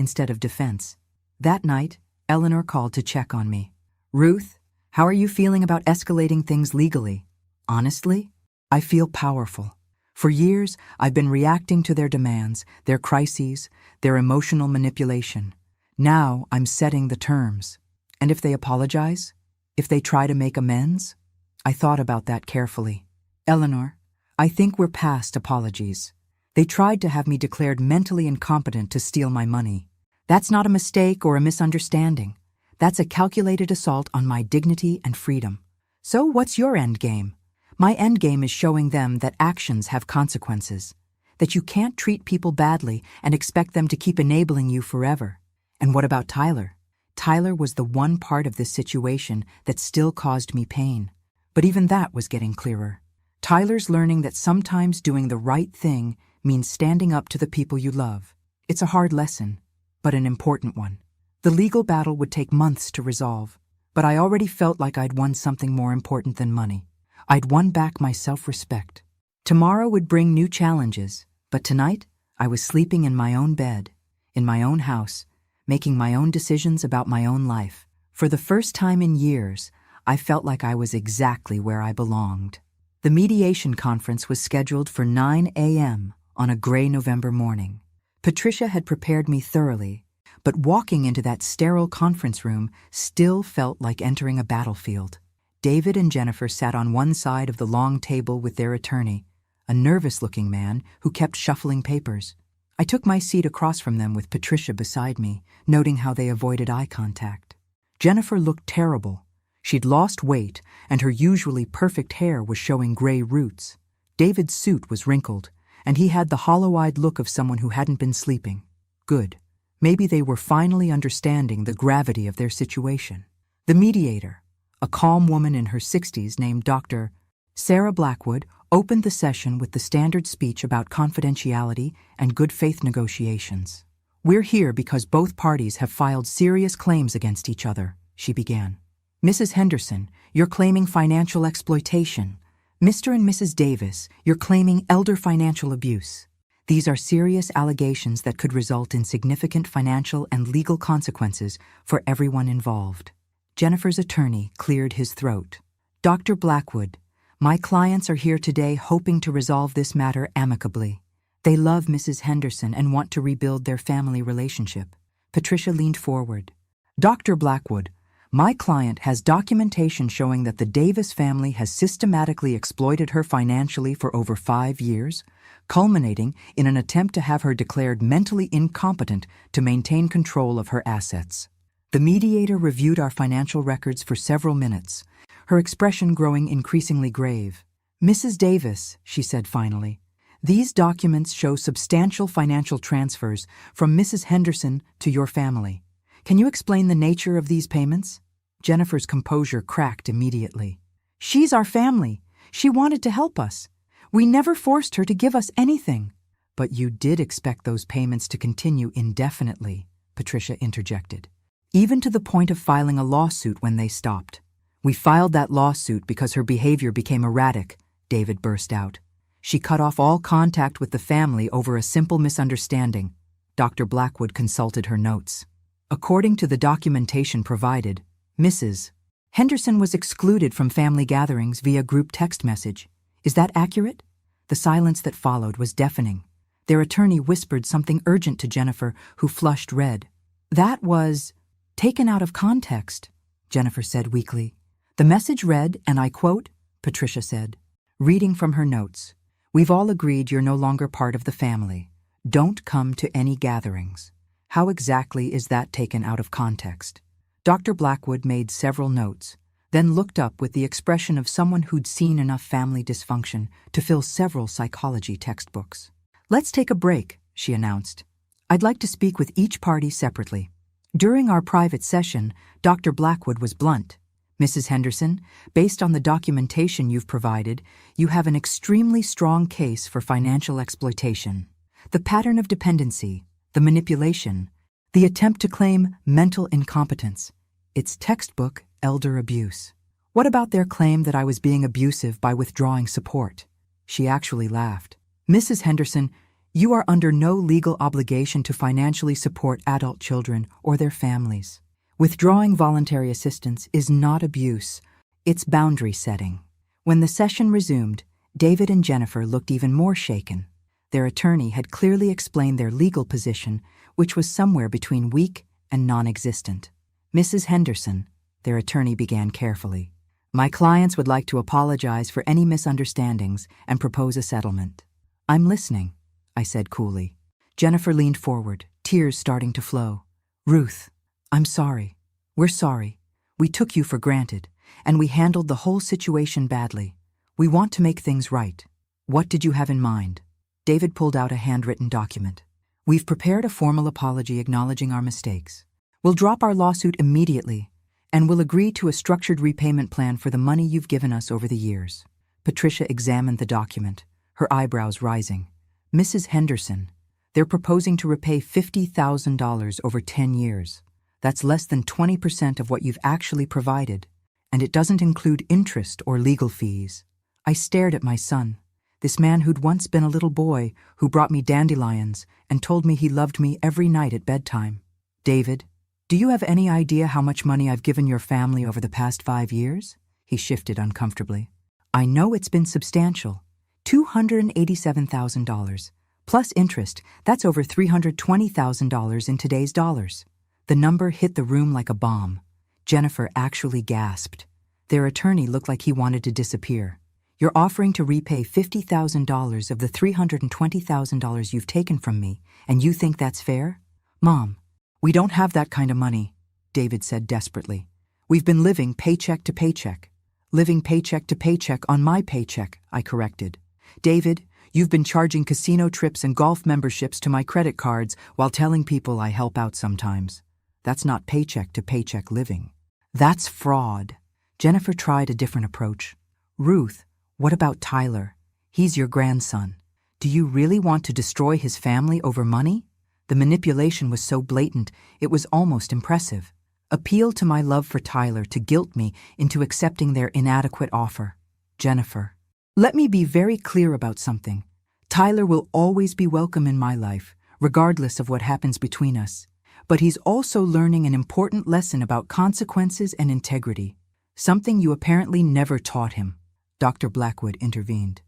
instead of defense. That night, Eleanor called to check on me. Ruth, how are you feeling about escalating things legally? Honestly, I feel powerful. For years, I've been reacting to their demands, their crises, their emotional manipulation. Now I'm setting the terms. And if they apologize? If they try to make amends? I thought about that carefully. Eleanor, I think we're past apologies. They tried to have me declared mentally incompetent to steal my money. That's not a mistake or a misunderstanding. That's a calculated assault on my dignity and freedom. So what's your end game? My end game is showing them that actions have consequences, that you can't treat people badly and expect them to keep enabling you forever. And what about Tyler? Tyler was the one part of this situation that still caused me pain. But even that was getting clearer. Tyler's learning that sometimes doing the right thing means standing up to the people you love. It's a hard lesson, but an important one. The legal battle would take months to resolve, but I already felt like I'd won something more important than money. I'd won back my self-respect. Tomorrow would bring new challenges, but tonight I was sleeping in my own bed, in my own house, making my own decisions about my own life. For the first time in years, I felt like I was exactly where I belonged. The mediation conference was scheduled for 9 a.m. on a gray November morning. Patricia had prepared me thoroughly, but walking into that sterile conference room still felt like entering a battlefield. David and Jennifer sat on one side of the long table with their attorney, a nervous-looking man who kept shuffling papers. I took my seat across from them with Patricia beside me, noting how they avoided eye contact. Jennifer looked terrible. She'd lost weight, and her usually perfect hair was showing gray roots. David's suit was wrinkled, and he had the hollow-eyed look of someone who hadn't been sleeping. Good. Maybe they were finally understanding the gravity of their situation. The mediator, a calm woman in her 60s named Dr. Sarah Blackwood, opened the session with the standard speech about confidentiality and good faith negotiations. We're here because both parties have filed serious claims against each other, she began. Mrs. Henderson, you're claiming financial exploitation. Mr. and Mrs. Davis, you're claiming elder financial abuse. These are serious allegations that could result in significant financial and legal consequences for everyone involved. Jennifer's attorney cleared his throat. Dr. Blackwood, my clients are here today hoping to resolve this matter amicably. They love Mrs. Henderson and want to rebuild their family relationship. Patricia leaned forward. Dr. Blackwood, My client has documentation showing that the Davis family has systematically exploited her financially for over 5 years, culminating in an attempt to have her declared mentally incompetent to maintain control of her assets. The mediator reviewed our financial records for several minutes, her expression growing increasingly grave. "Mrs. Davis," she said finally, "these documents show substantial financial transfers from Mrs. Henderson to your family. Can you explain the nature of these payments?" Jennifer's composure cracked immediately. "She's our family. She wanted to help us. We never forced her to give us anything." "But you did expect those payments to continue indefinitely," Patricia interjected. "Even to the point of filing a lawsuit when they stopped." "We filed that lawsuit because her behavior became erratic," David burst out. "She cut off all contact with the family over a simple misunderstanding." Dr. Blackwood consulted her notes. "According to the documentation provided, Mrs. Henderson was excluded from family gatherings via group text message. Is that accurate?" The silence that followed was deafening. Their attorney whispered something urgent to Jennifer, who flushed red. "That was taken out of context," Jennifer said weakly. "The message read, and I quote," Patricia said, reading from her notes, "We've all agreed you're no longer part of the family. Don't come to any gatherings." How exactly is that taken out of context? Dr. Blackwood made several notes, then looked up with the expression of someone who'd seen enough family dysfunction to fill several psychology textbooks. "Let's take a break," she announced. "I'd like to speak with each party separately." During our private session, Dr. Blackwood was blunt. "Mrs. Henderson, based on the documentation you've provided, you have an extremely strong case for financial exploitation. The pattern of dependency, the manipulation, the attempt to claim mental incompetence. It's textbook elder abuse. What about their claim that I was being abusive by withdrawing support?" She actually laughed. "Mrs. Henderson, you are under no legal obligation to financially support adult children or their families. Withdrawing voluntary assistance is not abuse, it's boundary setting." When the session resumed, David and Jennifer looked even more shaken. Their attorney had clearly explained their legal position, which was somewhere between weak and non-existent. "Mrs. Henderson," their attorney began carefully, "my clients would like to apologize for any misunderstandings and propose a settlement." "I'm listening," I said coolly. Jennifer leaned forward, tears starting to flow. "Ruth, I'm sorry. We're sorry. We took you for granted, and we handled the whole situation badly. We want to make things right. What did you have in mind?" David pulled out a handwritten document. "We've prepared a formal apology acknowledging our mistakes. We'll drop our lawsuit immediately, and we'll agree to a structured repayment plan for the money you've given us over the years." Patricia examined the document, her eyebrows rising. "Mrs. Henderson, they're proposing to repay $50,000 over 10 years. That's less than 20% of what you've actually provided, and it doesn't include interest or legal fees." I stared at my son, this man who'd once been a little boy who brought me dandelions and told me he loved me every night at bedtime. "David, do you have any idea how much money I've given your family over the past 5 years?" He shifted uncomfortably. "I know it's been substantial. $287,000. Plus interest, that's over $320,000 in today's dollars." The number hit the room like a bomb. Jennifer actually gasped. Their attorney looked like he wanted to disappear. "You're offering to repay $50,000 of the $320,000 you've taken from me, and you think that's fair?" "Mom, we don't have that kind of money," David said desperately. "We've been living paycheck to paycheck." "Living paycheck to paycheck on my paycheck," I corrected. "David, you've been charging casino trips and golf memberships to my credit cards while telling people I help out sometimes. That's not paycheck to paycheck living. That's fraud." Jennifer tried a different approach. "Ruth, what about Tyler? He's your grandson. Do you really want to destroy his family over money?" The manipulation was so blatant, it was almost impressive. Appeal to my love for Tyler to guilt me into accepting their inadequate offer. "Jennifer, let me be very clear about something. Tyler will always be welcome in my life, regardless of what happens between us. But he's also learning an important lesson about consequences and integrity, something you apparently never taught him." Dr. Blackwood intervened.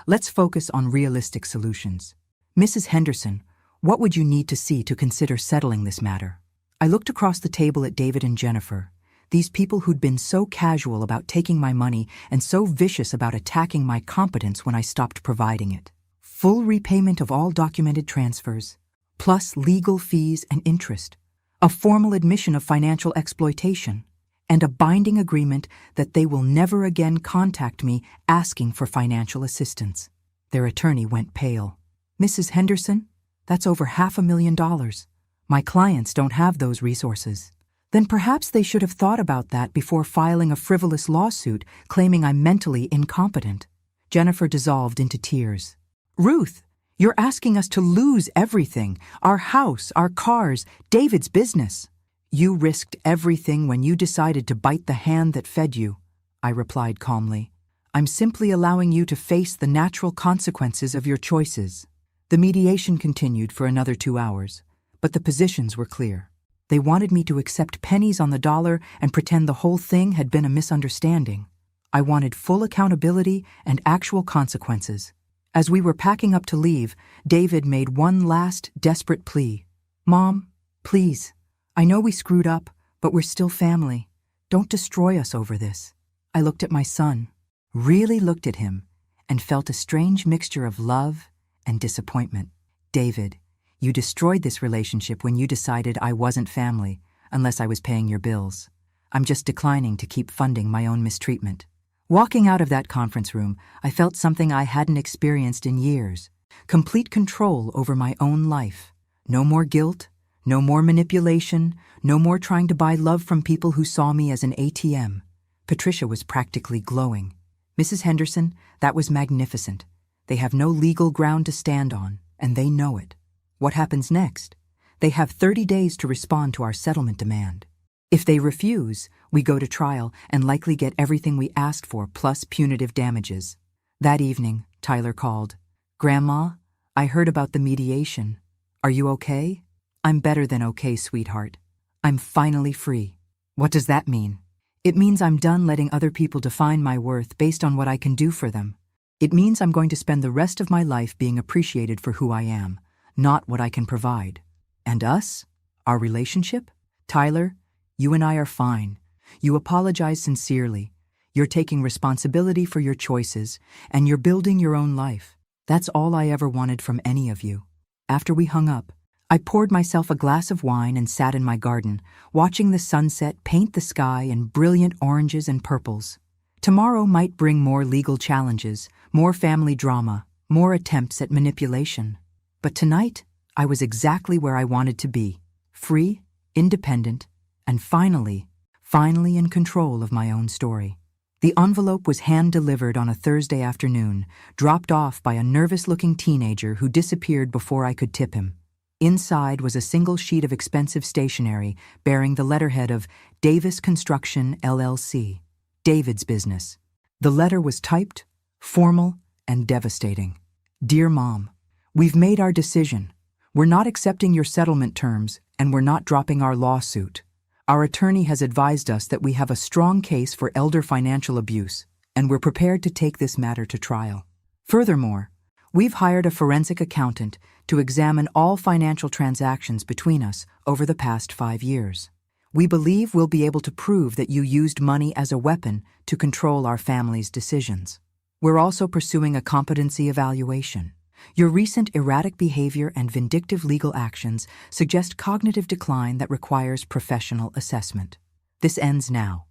"Let's focus on realistic solutions. Mrs. Henderson, what would you need to see to consider settling this matter?" I looked across the table at David and Jennifer. These people who'd been so casual about taking my money and so vicious about attacking my competence when I stopped providing it. Full repayment of all documented transfers, plus legal fees and interest, a formal admission of financial exploitation, and a binding agreement that they will never again contact me asking for financial assistance. Their attorney went pale. Mrs. Henderson, that's over $500,000. My clients don't have those resources. Then perhaps they should have thought about that before filing a frivolous lawsuit claiming I'm mentally incompetent. Jennifer dissolved into tears. Ruth, you're asking us to lose everything, our house, our cars, David's business. You risked everything when you decided to bite the hand that fed you, I replied calmly. I'm simply allowing you to face the natural consequences of your choices. The mediation continued for another 2 hours, but the positions were clear. They wanted me to accept pennies on the dollar and pretend the whole thing had been a misunderstanding. I wanted full accountability and actual consequences. As we were packing up to leave, David made one last desperate plea. Mom, please, I know we screwed up, but we're still family. Don't destroy us over this. I looked at my son, really looked at him, and felt a strange mixture of love and disappointment. David, you destroyed this relationship when you decided I wasn't family, unless I was paying your bills. I'm just declining to keep funding my own mistreatment. Walking out of that conference room, I felt something I hadn't experienced in years. Complete control over my own life. No more guilt, no more manipulation, no more trying to buy love from people who saw me as an ATM. Patricia was practically glowing. Mrs. Henderson, that was magnificent. They have no legal ground to stand on, and they know it. What happens next? They have 30 days to respond to our settlement demand. If they refuse, we go to trial and likely get everything we asked for plus punitive damages. That evening, Tyler called. Grandma, I heard about the mediation. Are you okay? I'm better than okay, sweetheart. I'm finally free. What does that mean? It means I'm done letting other people define my worth based on what I can do for them. It means I'm going to spend the rest of my life being appreciated for who I am, not what I can provide. And us? Our relationship? Tyler, you and I are fine. You apologize sincerely. You're taking responsibility for your choices, and you're building your own life. That's all I ever wanted from any of you. After we hung up, I poured myself a glass of wine and sat in my garden, watching the sunset paint the sky in brilliant oranges and purples. Tomorrow might bring more legal challenges, more family drama, more attempts at manipulation. But tonight, I was exactly where I wanted to be, free, independent, and finally in control of my own story. The envelope was hand-delivered on a Thursday afternoon, dropped off by a nervous-looking teenager who disappeared before I could tip him. Inside was a single sheet of expensive stationery bearing the letterhead of Davis Construction, LLC, David's business. The letter was typed, formal, and devastating. Dear Mom, we've made our decision. We're not accepting your settlement terms, and we're not dropping our lawsuit. Our attorney has advised us that we have a strong case for elder financial abuse, and we're prepared to take this matter to trial. Furthermore, we've hired a forensic accountant to examine all financial transactions between us over the past 5 years. We believe we'll be able to prove that you used money as a weapon to control our family's decisions. We're also pursuing a competency evaluation. Your recent erratic behavior and vindictive legal actions suggest cognitive decline that requires professional assessment. This ends now.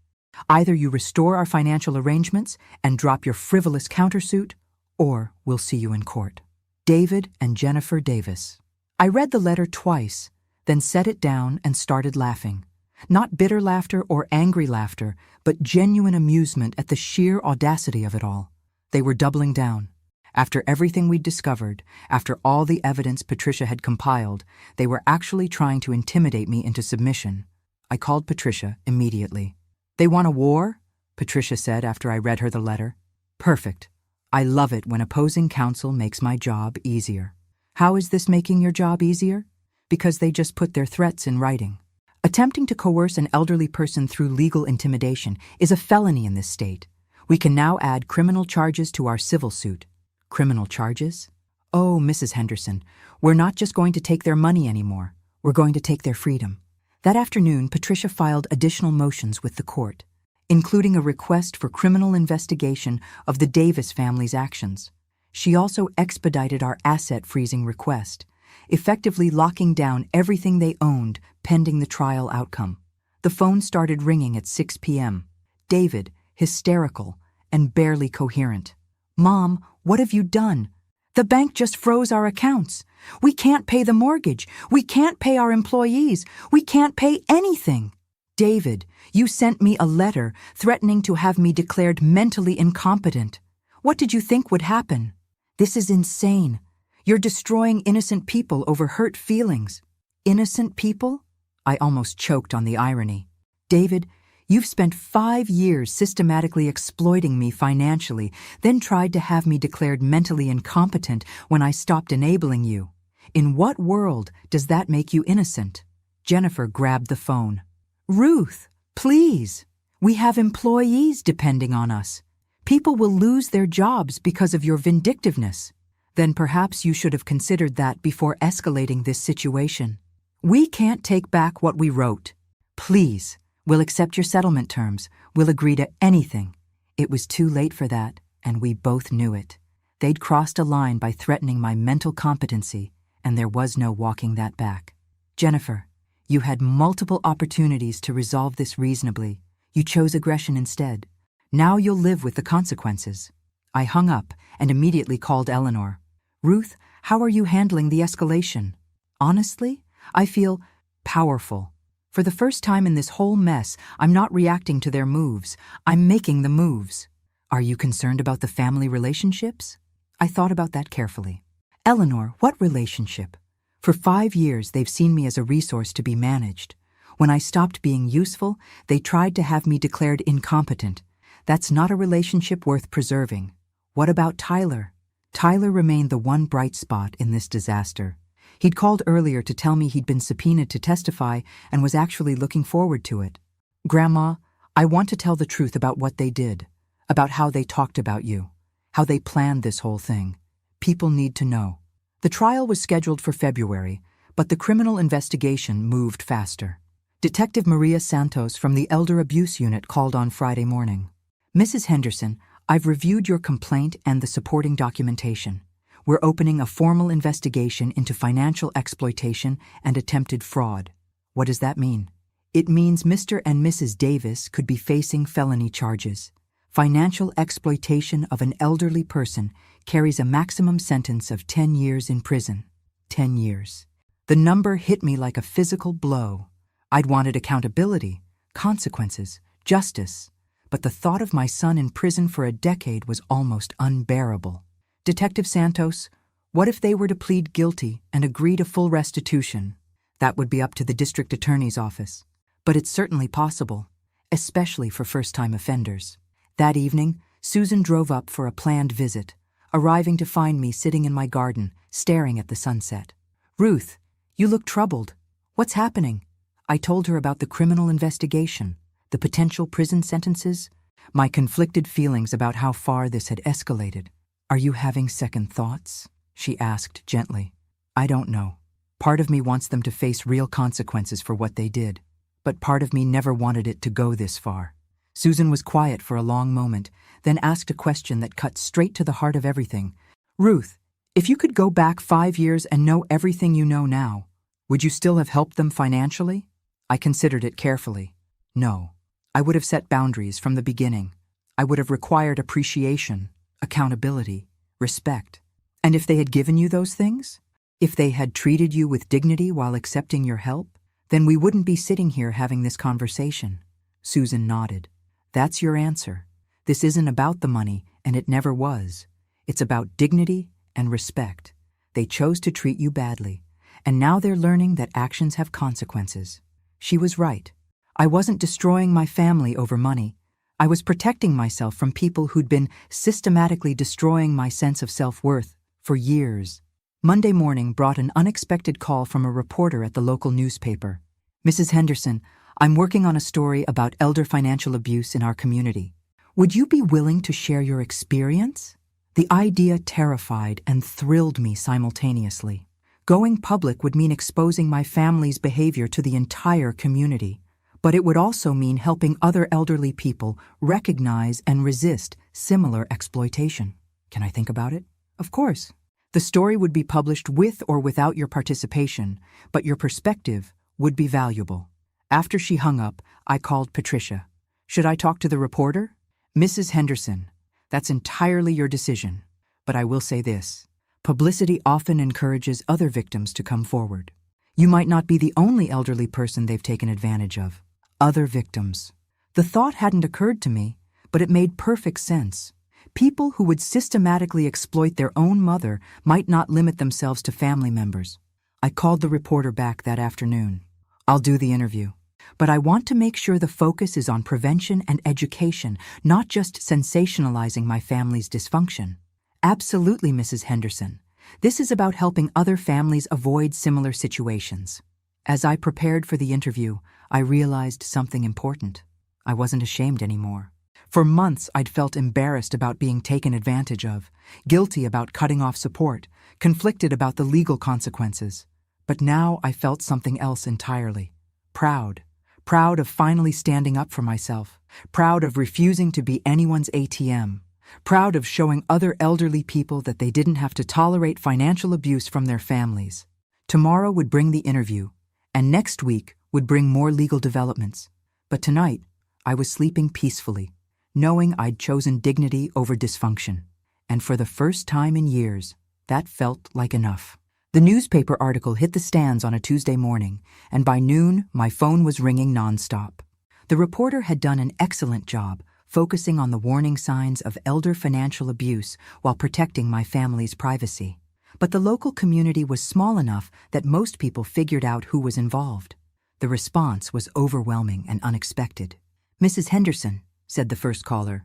Either you restore our financial arrangements and drop your frivolous countersuit, or we'll see you in court. David and Jennifer Davis. I read the letter twice, then set it down and started laughing. Not bitter laughter or angry laughter, but genuine amusement at the sheer audacity of it all. They were doubling down. After everything we'd discovered, after all the evidence Patricia had compiled, they were actually trying to intimidate me into submission. I called Patricia immediately. They want a war? Patricia said after I read her the letter. Perfect. I love it when opposing counsel makes my job easier. How is this making your job easier? Because they just put their threats in writing. Attempting to coerce an elderly person through legal intimidation is a felony in this state. We can now add criminal charges to our civil suit. Criminal charges? Oh, Mrs. Henderson, we're not just going to take their money anymore. We're going to take their freedom. That afternoon, Patricia filed additional motions with the court, including a request for criminal investigation of the Davis family's actions. She also expedited our asset freezing request, effectively locking down everything they owned pending the trial outcome. The phone started ringing at 6 p.m. David, hysterical and barely coherent. "Mom, what have you done? The bank just froze our accounts. We can't pay the mortgage. We can't pay our employees. We can't pay anything." "David, you sent me a letter threatening to have me declared mentally incompetent. What did you think would happen? This is insane. You're destroying innocent people over hurt feelings." "Innocent people?" I almost choked on the irony. "David, you've spent 5 years systematically exploiting me financially, then tried to have me declared mentally incompetent when I stopped enabling you. In what world does that make you innocent?" Jennifer grabbed the phone. "Ruth, please. We have employees depending on us. People will lose their jobs because of your vindictiveness. Then perhaps you should have considered that before escalating this situation. We can't take back what we wrote. Please, we'll accept your settlement terms. We'll agree to anything." It was too late for that, and we both knew it. They'd crossed a line by threatening my mental competency, and there was no walking that back. "Jennifer, you had multiple opportunities to resolve this reasonably. You chose aggression instead. Now you'll live with the consequences." I hung up and immediately called Eleanor. "Ruth, how are you handling the escalation?" "Honestly, I feel powerful. For the first time in this whole mess, I'm not reacting to their moves. I'm making the moves." "Are you concerned about the family relationships?" I thought about that carefully. "Eleanor, what relationship? For 5 years, they've seen me as a resource to be managed. When I stopped being useful, they tried to have me declared incompetent. That's not a relationship worth preserving." "What about Tyler?" Tyler remained the one bright spot in this disaster. He'd called earlier to tell me he'd been subpoenaed to testify and was actually looking forward to it. "Grandma, I want to tell the truth about what they did, about how they talked about you, how they planned this whole thing. People need to know." The trial was scheduled for February, but the criminal investigation moved faster. Detective Maria Santos from the Elder Abuse Unit called on Friday morning. "Mrs. Henderson, I've reviewed your complaint and the supporting documentation. We're opening a formal investigation into financial exploitation and attempted fraud." "What does that mean?" "It means Mr. and Mrs. Davis could be facing felony charges. Financial exploitation of an elderly person carries a maximum sentence of 10 years in prison." 10 years. The number hit me like a physical blow. I'd wanted accountability, consequences, justice, but the thought of my son in prison for a decade was almost unbearable. "Detective Santos, what if they were to plead guilty and agree to full restitution?" "That would be up to the district attorney's office. But it's certainly possible, especially for first-time offenders." That evening, Susan drove up for a planned visit, arriving to find me sitting in my garden, staring at the sunset. "Ruth, you look troubled. What's happening?" I told her about the criminal investigation, the potential prison sentences, my conflicted feelings about how far this had escalated. "Are you having second thoughts?" she asked gently. "I don't know. Part of me wants them to face real consequences for what they did, but part of me never wanted it to go this far." Susan was quiet for a long moment, then asked a question that cut straight to the heart of everything. "Ruth, if you could go back 5 years and know everything you know now, would you still have helped them financially?" I considered it carefully. No. I would have set boundaries from the beginning. I would have required appreciation, accountability, respect. And if they had given you those things, if they had treated you with dignity while accepting your help, then we wouldn't be sitting here having this conversation. Susan nodded. "That's your answer. This isn't about the money, and it never was. It's about dignity and respect. They chose to treat you badly, and now they're learning that actions have consequences." She was right. I wasn't destroying my family over money. I was protecting myself from people who'd been systematically destroying my sense of self-worth for years. Monday morning brought an unexpected call from a reporter at the local newspaper. "Mrs. Henderson, I'm working on a story about elder financial abuse in our community. Would you be willing to share your experience?" The idea terrified and thrilled me simultaneously. Going public would mean exposing my family's behavior to the entire community, but it would also mean helping other elderly people recognize and resist similar exploitation. Can I think about it? Of course. The story would be published with or without your participation, but your perspective would be valuable. After she hung up, I called Patricia. Should I talk to the reporter? Mrs. Henderson, that's entirely your decision. But I will say this. Publicity often encourages other victims to come forward. You might not be the only elderly person they've taken advantage of. Other victims. The thought hadn't occurred to me, but it made perfect sense. People who would systematically exploit their own mother might not limit themselves to family members. I called the reporter back that afternoon. I'll do the interview, but I want to make sure the focus is on prevention and education, not just sensationalizing my family's dysfunction. Absolutely, Mrs. Henderson. This is about helping other families avoid similar situations. As I prepared for the interview, I realized something important. I wasn't ashamed anymore. For months, I'd felt embarrassed about being taken advantage of, guilty about cutting off support, conflicted about the legal consequences. But now I felt something else entirely. Proud. Proud of finally standing up for myself. Proud of refusing to be anyone's ATM. Proud of showing other elderly people that they didn't have to tolerate financial abuse from their families. Tomorrow would bring the interview, and next week would bring more legal developments. But tonight, I was sleeping peacefully, knowing I'd chosen dignity over dysfunction. And for the first time in years, that felt like enough. The newspaper article hit the stands on a Tuesday morning, and by noon, my phone was ringing nonstop. The reporter had done an excellent job, focusing on the warning signs of elder financial abuse while protecting my family's privacy. But the local community was small enough that most people figured out who was involved. The response was overwhelming and unexpected. Mrs. Henderson, said the first caller,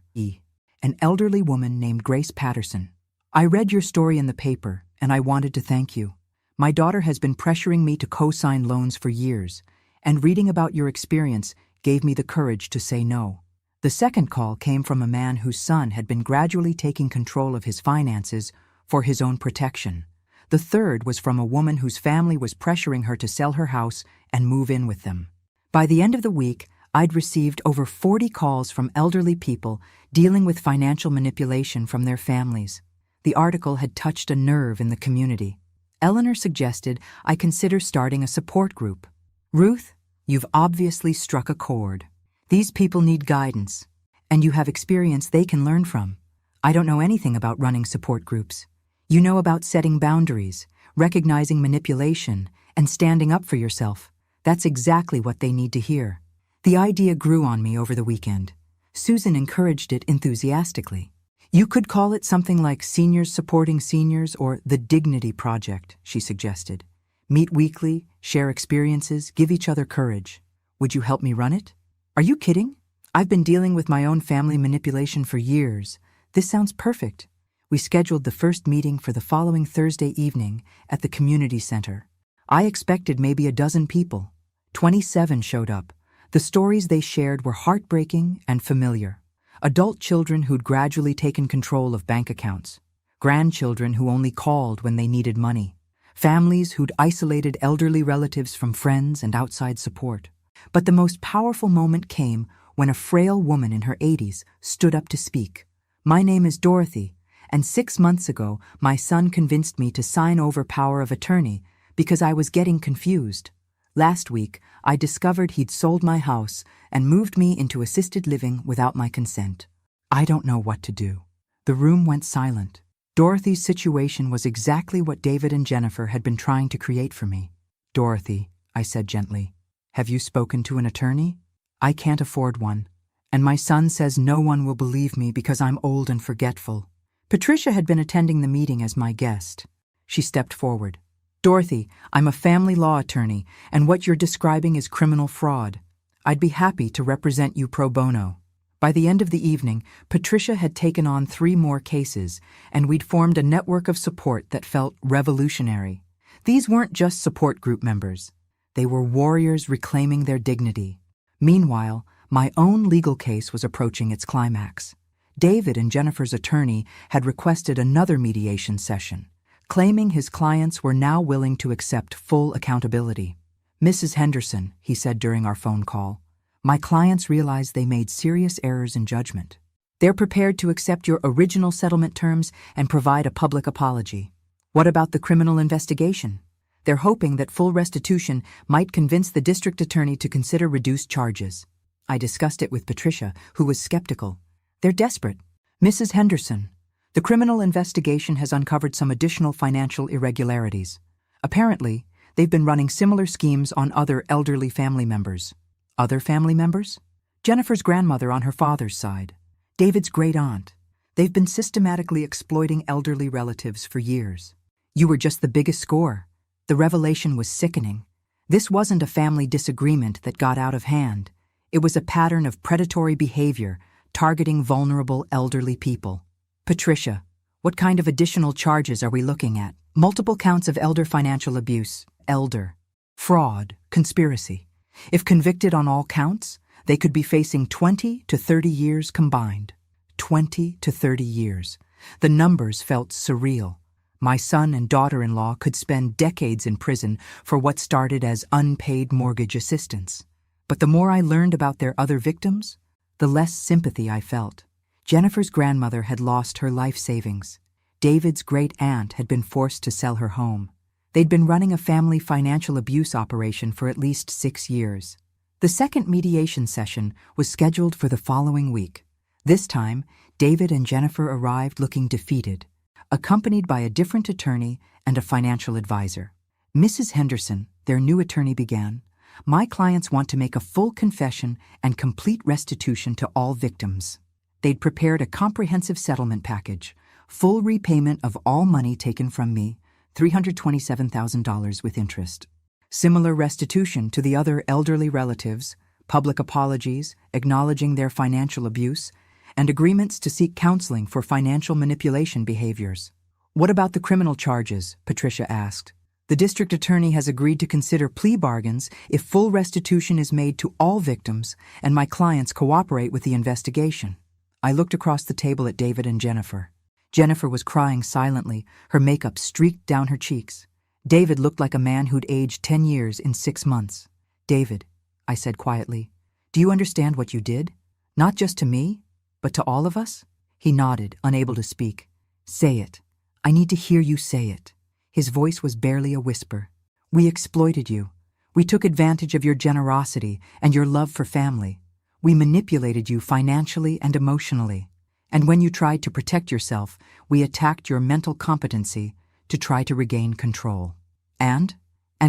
an elderly woman named Grace Patterson. I read your story in the paper, and I wanted to thank you. My daughter has been pressuring me to co-sign loans for years, and reading about your experience gave me the courage to say no. The second call came from a man whose son had been gradually taking control of his finances for his own protection. The third was from a woman whose family was pressuring her to sell her house and move in with them. By the end of the week, I'd received over 40 calls from elderly people dealing with financial manipulation from their families. The article had touched a nerve in the community. Eleanor suggested I consider starting a support group. Ruth, you've obviously struck a chord. These people need guidance, and you have experience they can learn from. I don't know anything about running support groups. You know about setting boundaries, recognizing manipulation, and standing up for yourself. That's exactly what they need to hear. The idea grew on me over the weekend. Susan encouraged it enthusiastically. You could call it something like Seniors Supporting Seniors or The Dignity Project, she suggested. Meet weekly, share experiences, give each other courage. Would you help me run it? Are you kidding? I've been dealing with my own family manipulation for years. This sounds perfect. We scheduled the first meeting for the following Thursday evening at the community center. I expected maybe a dozen people. 27 showed up. The stories they shared were heartbreaking and familiar. Adult children who'd gradually taken control of bank accounts. Grandchildren who only called when they needed money. Families who'd isolated elderly relatives from friends and outside support. But the most powerful moment came when a frail woman in her 80s stood up to speak. My name is Dorothy, and 6 months ago, my son convinced me to sign over power of attorney because I was getting confused. Last week, I discovered he'd sold my house and moved me into assisted living without my consent. I don't know what to do. The room went silent. Dorothy's situation was exactly what David and Jennifer had been trying to create for me. Dorothy, I said gently, have you spoken to an attorney? I can't afford one, and my son says no one will believe me because I'm old and forgetful. Patricia had been attending the meeting as my guest. She stepped forward. Dorothy, I'm a family law attorney, and what you're describing is criminal fraud. I'd be happy to represent you pro bono. By the end of the evening, Patricia had taken on 3 more cases, and we'd formed a network of support that felt revolutionary. These weren't just support group members. They were warriors reclaiming their dignity. Meanwhile, my own legal case was approaching its climax. David and Jennifer's attorney had requested another mediation session, claiming his clients were now willing to accept full accountability. "Mrs. Henderson," he said during our phone call, "my clients realize they made serious errors in judgment. They're prepared to accept your original settlement terms and provide a public apology. What about the criminal investigation? They're hoping that full restitution might convince the district attorney to consider reduced charges." I discussed it with Patricia, who was skeptical. "They're desperate. Mrs. Henderson, the criminal investigation has uncovered some additional financial irregularities. Apparently, they've been running similar schemes on other elderly family members." "Other family members?" "Jennifer's grandmother on her father's side. David's great-aunt. They've been systematically exploiting elderly relatives for years." "You were just the biggest score." The revelation was sickening. This wasn't a family disagreement that got out of hand. It was a pattern of predatory behavior targeting vulnerable elderly people. "Patricia, what kind of additional charges are we looking at?" "Multiple counts of elder financial abuse, elder, fraud, conspiracy. If convicted on all counts, they could be facing 20 to 30 years combined." 20 to 30 years. The numbers felt surreal. My son and daughter-in-law could spend decades in prison for what started as unpaid mortgage assistance. But the more I learned about their other victims, the less sympathy I felt. Jennifer's grandmother had lost her life savings. David's great-aunt had been forced to sell her home. They'd been running a family financial abuse operation for at least 6 years. The second mediation session was scheduled for the following week. This time, David and Jennifer arrived looking defeated, accompanied by a different attorney and a financial advisor. "Mrs. Henderson," their new attorney began, "my clients want to make a full confession and complete restitution to all victims." They'd prepared a comprehensive settlement package, full repayment of all money taken from me, $327,000 with interest. Similar restitution to the other elderly relatives, public apologies, acknowledging their financial abuse, and agreements to seek counseling for financial manipulation behaviors. "What about the criminal charges?" Patricia asked. "The district attorney has agreed to consider plea bargains if full restitution is made to all victims and my clients cooperate with the investigation." I looked across the table at David and Jennifer. Jennifer was crying silently, her makeup streaked down her cheeks. David looked like a man who'd aged 10 years in 6 months. "David," I said quietly, "do you understand what you did? Not just to me, but to all of us?" He nodded, unable to speak. "Say it. I need to hear you say it." His voice was barely a whisper. "We exploited you. We took advantage of your generosity and your love for family. We manipulated you financially and emotionally. And when you tried to protect yourself, we attacked your mental competency to try to regain control. And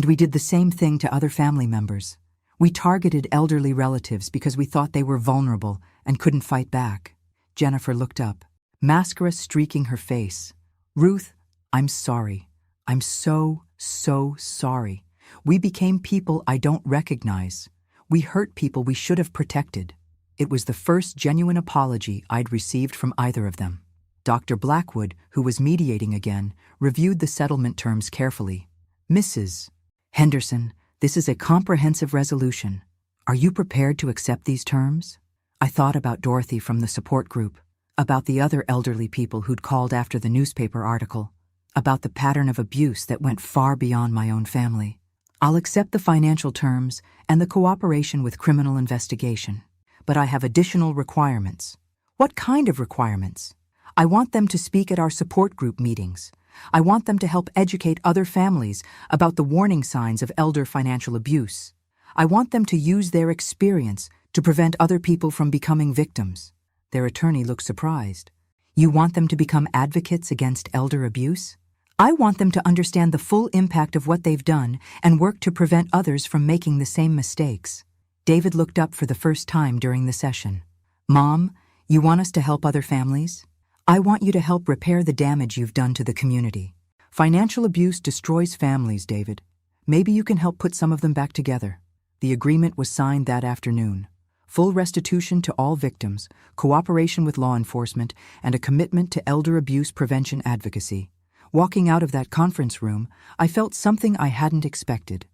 we did the same thing to other family members. We targeted elderly relatives because we thought they were vulnerable and couldn't fight back." Jennifer looked up, mascara streaking her face. "Ruth, I'm sorry. I'm so sorry. We became people I don't recognize. We hurt people we should have protected." It was the first genuine apology I'd received from either of them. Dr. Blackwood, who was mediating again, reviewed the settlement terms carefully. "Mrs. Henderson, this is a comprehensive resolution. Are you prepared to accept these terms?" I thought about Dorothy from the support group, about the other elderly people who'd called after the newspaper article, about the pattern of abuse that went far beyond my own family. "I'll accept the financial terms and the cooperation with criminal investigation. But I have additional requirements." "What kind of requirements?" "I want them to speak at our support group meetings. I want them to help educate other families about the warning signs of elder financial abuse. I want them to use their experience to prevent other people from becoming victims." Their attorney looked surprised. "You want them to become advocates against elder abuse?" "I want them to understand the full impact of what they've done and work to prevent others from making the same mistakes." David looked up for the first time during the session. "Mom, you want us to help other families? I want you to help repair the damage you've done to the community. Financial abuse destroys families, David. Maybe you can help put some of them back together." The agreement was signed that afternoon. Full restitution to all victims, cooperation with law enforcement, and a commitment to elder abuse prevention advocacy. Walking out of that conference room, I felt something I hadn't expected.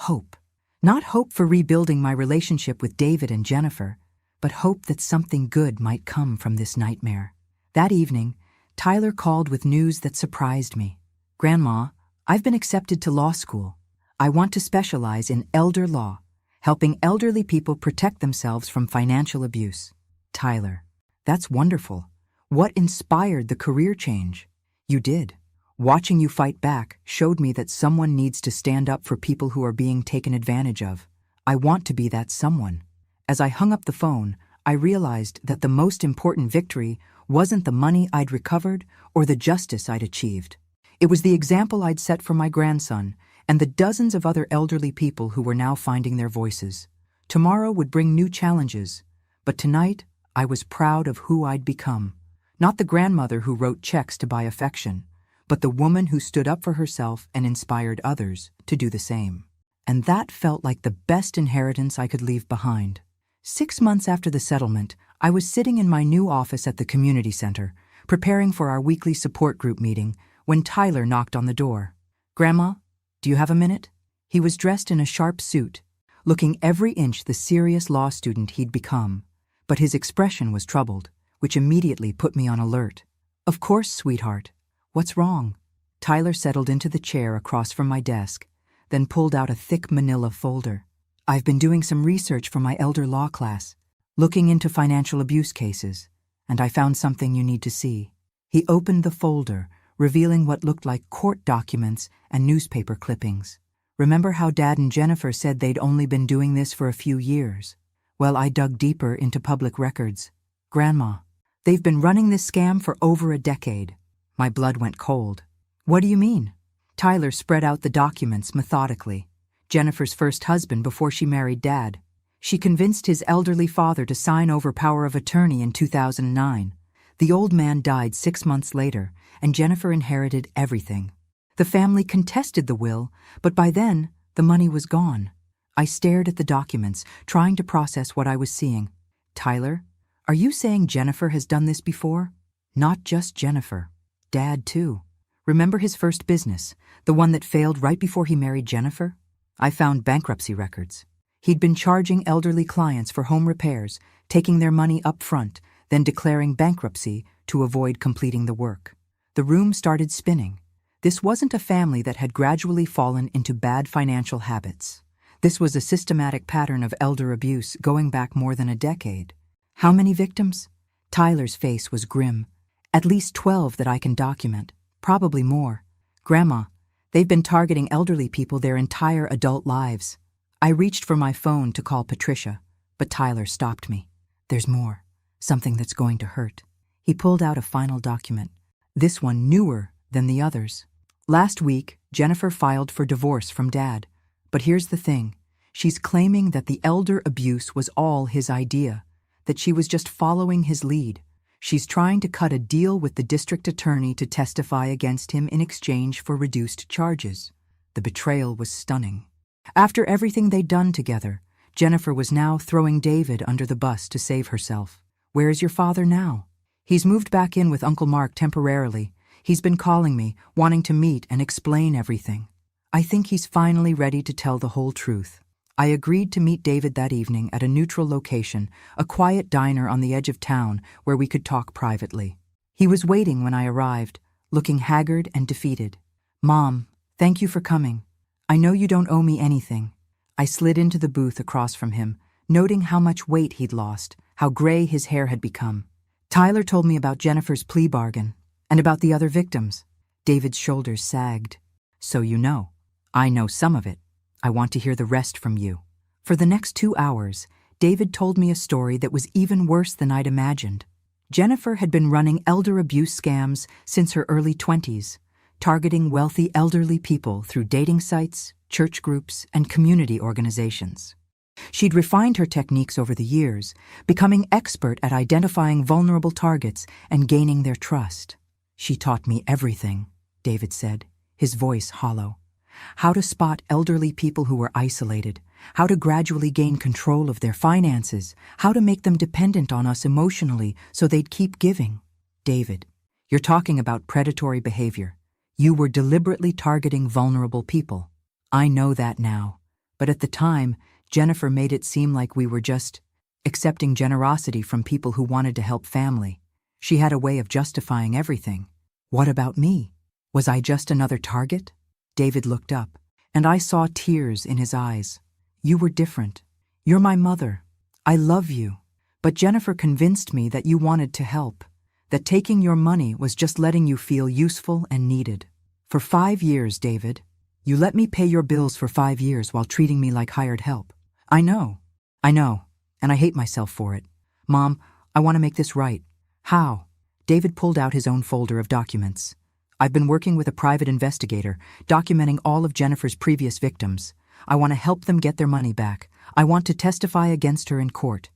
Hope. Not hope for rebuilding my relationship with David and Jennifer, but hope that something good might come from this nightmare. That evening, Tyler called with news that surprised me. Grandma, I've been accepted to law school. I want to specialize in elder law, helping elderly people protect themselves from financial abuse. Tyler, that's wonderful. What inspired the career change? You did. Watching you fight back showed me that someone needs to stand up for people who are being taken advantage of. I want to be that someone. As I hung up the phone, I realized that the most important victory wasn't the money I'd recovered or the justice I'd achieved. It was the example I'd set for my grandson and the dozens of other elderly people who were now finding their voices. Tomorrow would bring new challenges, but tonight I was proud of who I'd become. Not the grandmother who wrote checks to buy affection, but the woman who stood up for herself and inspired others to do the same. And that felt like the best inheritance I could leave behind. 6 months after the settlement, I was sitting in my new office at the community center, preparing for our weekly support group meeting, when Tyler knocked on the door. "Grandma, do you have a minute?" He was dressed in a sharp suit, looking every inch the serious law student he'd become, but his expression was troubled, which immediately put me on alert. "Of course, sweetheart. What's wrong?" Tyler settled into the chair across from my desk, then pulled out a thick manila folder. "I've been doing some research for my elder law class, looking into financial abuse cases, and I found something you need to see." He opened the folder, revealing what looked like court documents and newspaper clippings. "Remember how Dad and Jennifer said they'd only been doing this for a few years? Well, I dug deeper into public records. Grandma, they've been running this scam for over a decade." My blood went cold. "What do you mean?" Tyler spread out the documents methodically. Jennifer's first husband before she married Dad. She convinced his elderly father to sign over power of attorney in 2009. The old man died 6 months later, and Jennifer inherited everything. The family contested the will, but by then, the money was gone. I stared at the documents, trying to process what I was seeing. "Tyler, are you saying Jennifer has done this before?" "Not just Jennifer. Dad, too. Remember his first business, the one that failed right before he married Jennifer? I found bankruptcy records. He'd been charging elderly clients for home repairs, taking their money up front, then declaring bankruptcy to avoid completing the work. The room started spinning. This wasn't a family that had gradually fallen into bad financial habits. This was a systematic pattern of elder abuse going back more than a decade. How many victims? Tyler's face was grim. "At least 12 that I can document. Probably more. Grandma, they've been targeting elderly people their entire adult lives." I reached for my phone to call Patricia, but Tyler stopped me. "There's more. Something that's going to hurt." He pulled out a final document. This one newer than the others. "Last week, Jennifer filed for divorce from Dad. But here's the thing. She's claiming that the elder abuse was all his idea, that she was just following his lead. She's trying to cut a deal with the district attorney to testify against him in exchange for reduced charges." The betrayal was stunning. After everything they'd done together, Jennifer was now throwing David under the bus to save herself. "Where's your father now?" "He's moved back in with Uncle Mark temporarily. He's been calling me, wanting to meet and explain everything. I think he's finally ready to tell the whole truth." I agreed to meet David that evening at a neutral location, a quiet diner on the edge of town where we could talk privately. He was waiting when I arrived, looking haggard and defeated. "Mom, thank you for coming. I know you don't owe me anything." I slid into the booth across from him, noting how much weight he'd lost, how gray his hair had become. "Tyler told me about Jennifer's plea bargain, and about the other victims." David's shoulders sagged. "So you know." "I know some of it. I want to hear the rest from you." For the next 2 hours, David told me a story that was even worse than I'd imagined. Jennifer had been running elder abuse scams since her early 20s, targeting wealthy elderly people through dating sites, church groups, and community organizations. She'd refined her techniques over the years, becoming expert at identifying vulnerable targets and gaining their trust. "She taught me everything," David said, his voice hollow. "How to spot elderly people who were isolated, how to gradually gain control of their finances, how to make them dependent on us emotionally so they'd keep giving." "David, you're talking about predatory behavior. You were deliberately targeting vulnerable people." "I know that now. But at the time, Jennifer made it seem like we were just accepting generosity from people who wanted to help family. She had a way of justifying everything." "What about me?" Was I just another target? David looked up, and I saw tears in his eyes. You were different. You're my mother. I love you. But Jennifer convinced me that you wanted to help, that taking your money was just letting you feel useful and needed. For 5 years, David, you let me pay your bills for 5 years while treating me like hired help. I know, and I hate myself for it. Mom, I want to make this right. How? David pulled out his own folder of documents. I've been working with a private investigator, documenting all of Jennifer's previous victims. I want to help them get their money back. I want to testify against her in court.